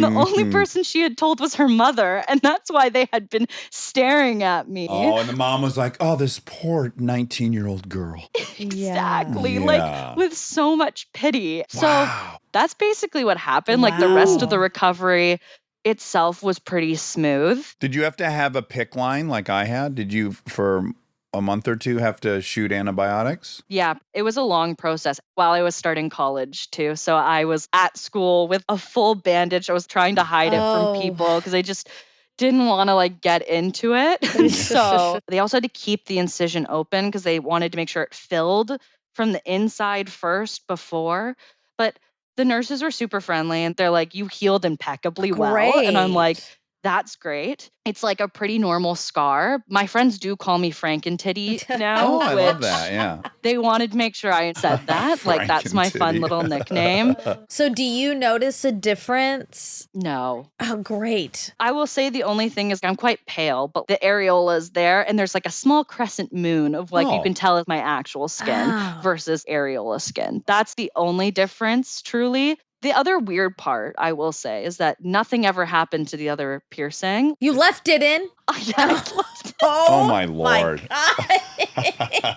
the only person she had told was her mother. And that's why they had been staring at me. Oh, and the mom was like, oh, this poor 19-year-old girl. Exactly. Yeah. Like with so much pity. Wow. So that's basically what happened. Like the rest of the recovery itself was pretty smooth. Did you have to have a PICC line like I had? Did you, for a month or two, have to shoot antibiotics? Yeah, it was a long process while I was starting college too. So I was at school with a full bandage. I was trying to hide it from people because I just didn't want to like get into it. So they also had to keep the incision open because they wanted to make sure it filled from the inside first before. But the nurses were super friendly and they're like, you healed impeccably well. And I'm like, that's great. It's like a pretty normal scar. My friends do call me Frankentitty now. Oh, I love that. Yeah. They wanted to make sure I said that. Like, that's my fun little nickname. So do you notice a difference? No. Oh, great. I will say the only thing is I'm quite pale, but the areola is there. And there's like a small crescent moon of like, you can tell it's my actual skin versus areola skin. That's the only difference, truly. The other weird part, I will say, is that nothing ever happened to the other piercing. You left it in? Yeah, I left it. Oh my Lord. I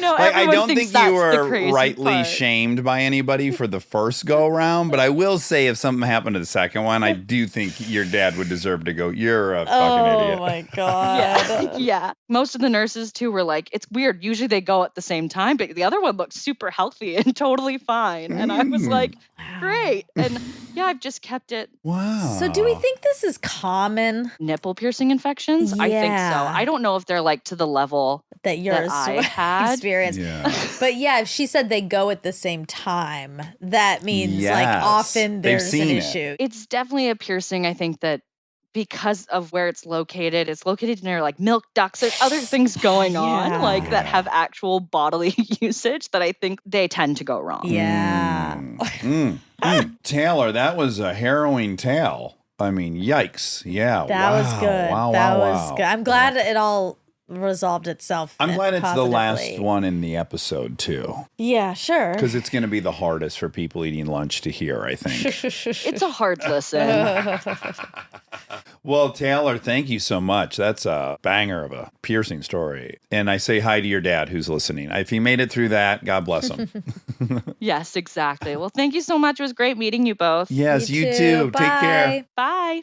know. Like, I don't thinks think you that's the were crazy rightly part. shamed by anybody for the first go around, but I will say if something happened to the second one, I do think your dad would deserve to go, you're a fucking idiot. Oh my God. Yeah. Most of the nurses too were like, it's weird. Usually they go at the same time, but the other one looked super healthy and totally fine. And I was like, great. And yeah, I've just kept it. Wow. So do we think this is common? Nipple piercing infections? I think so. Yeah. I don't know if they're like to the level That yours I had. experience. Yeah. But yeah, if she said they go at the same time, that means like Yes. often They've there's an seen it. issue. It's definitely a piercing. I think that because of where it's located near like milk ducts. There's other things going on like that have actual bodily usage that I think they tend to go wrong. Yeah. Taylor, that was a harrowing tale. I mean, yikes. Yeah. That was good. Wow, that wow, was wow. good. I'm glad it all resolved itself. I'm glad it's the last positively. one in the episode, too. Yeah, sure. Because it's going to be the hardest for people eating lunch to hear, I think. It's a hard listen. Well, Taylor, thank you so much. That's a banger of a piercing story. And I say hi to your dad who's listening. If he made it through that, God bless him. Yes, exactly. Well, thank you so much. It was great meeting you both. Yes, you too. Take care. Bye.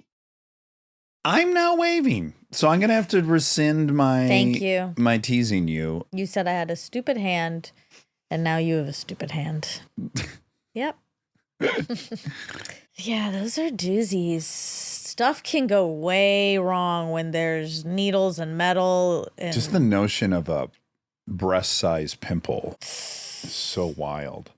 I'm now waving. So I'm going to have to rescind my Thank you. my teasing you. You said I had a stupid hand, and now you have a stupid hand. Yep. Yeah, those are doozies. Stuff can go way wrong when there's needles and metal. And Just the notion of a breast-sized pimple is so wild.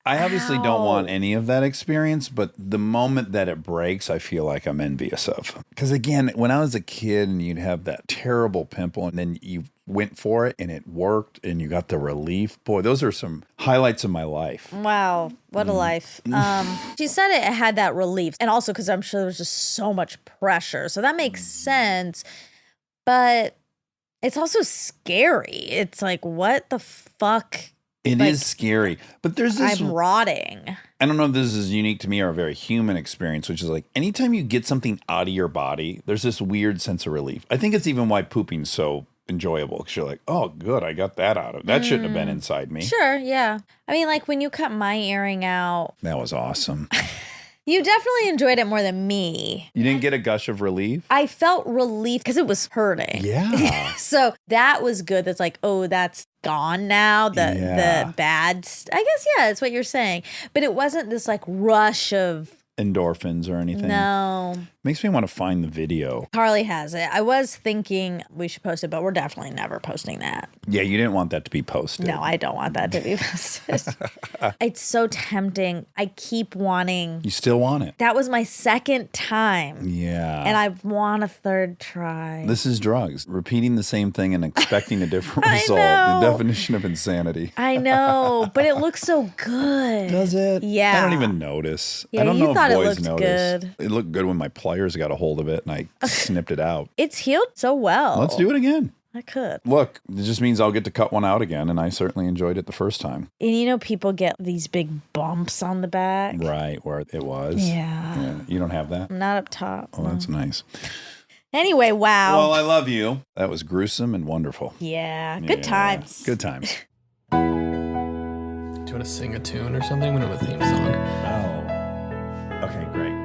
I obviously don't want any of that experience, but the moment that it breaks, I feel like I'm envious of. Because again, when I was a kid and you'd have that terrible pimple and then you went for it and it worked and you got the relief, boy, those are some highlights of my life. Wow, what a life. She said it had that relief. And also because I'm sure there was just so much pressure. So that makes sense. But it's also scary. It's like, what the fuck? It Like, is scary. But there's this, I'm rotting. I don't know if this is unique to me or a very human experience, which is like anytime you get something out of your body, there's this weird sense of relief. I think it's even why pooping's so enjoyable because you're like, oh, good, I got that out of it. That shouldn't have been inside me. Sure, yeah. I mean, like when you cut my earring out, That was awesome. you definitely enjoyed it more than me. You didn't get a gush of relief? I felt relief because it was hurting. Yeah. So that was good. That's like, oh, that's gone now. The bad, I guess, yeah, it's what you're saying. But it wasn't this like rush of endorphins or anything? No. Makes me want to find the video. Carly has it. I was thinking we should post it, but we're definitely never posting that. Yeah, you didn't want that to be posted. No, I don't want that to be posted. It's so tempting. I keep wanting. You still want it? That was my second time. Yeah. And I want a third try. This is drugs. Repeating the same thing and expecting a different I result. know. The definition of insanity. I know, but it looks so good. Does it? Yeah. I don't even notice. Yeah, I don't you know thought if it boys looked notice. good. It looked good when my pliers got a hold of it and I snipped it out. It's healed so well. Let's do it again. I could. Look, it just means I'll get to cut one out again, and I certainly enjoyed it the first time. And you know, people get these big bumps on the back. Right, where it was. Yeah. You don't have that? Not up top. Oh, that's nice. Anyway, wow. Well, I love you. That was gruesome and wonderful. Yeah. Good times. Good times. Do you want to sing a tune or something? We don't have a theme song. Oh. Okay, great.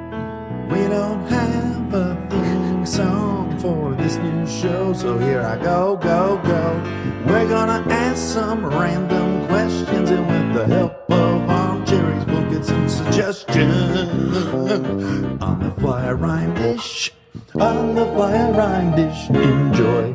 We don't have a theme song for this new show, so here I go. We're gonna ask some random questions, and with the help of Armcherries, we'll get some suggestions. On the fly rhyme dish, enjoy.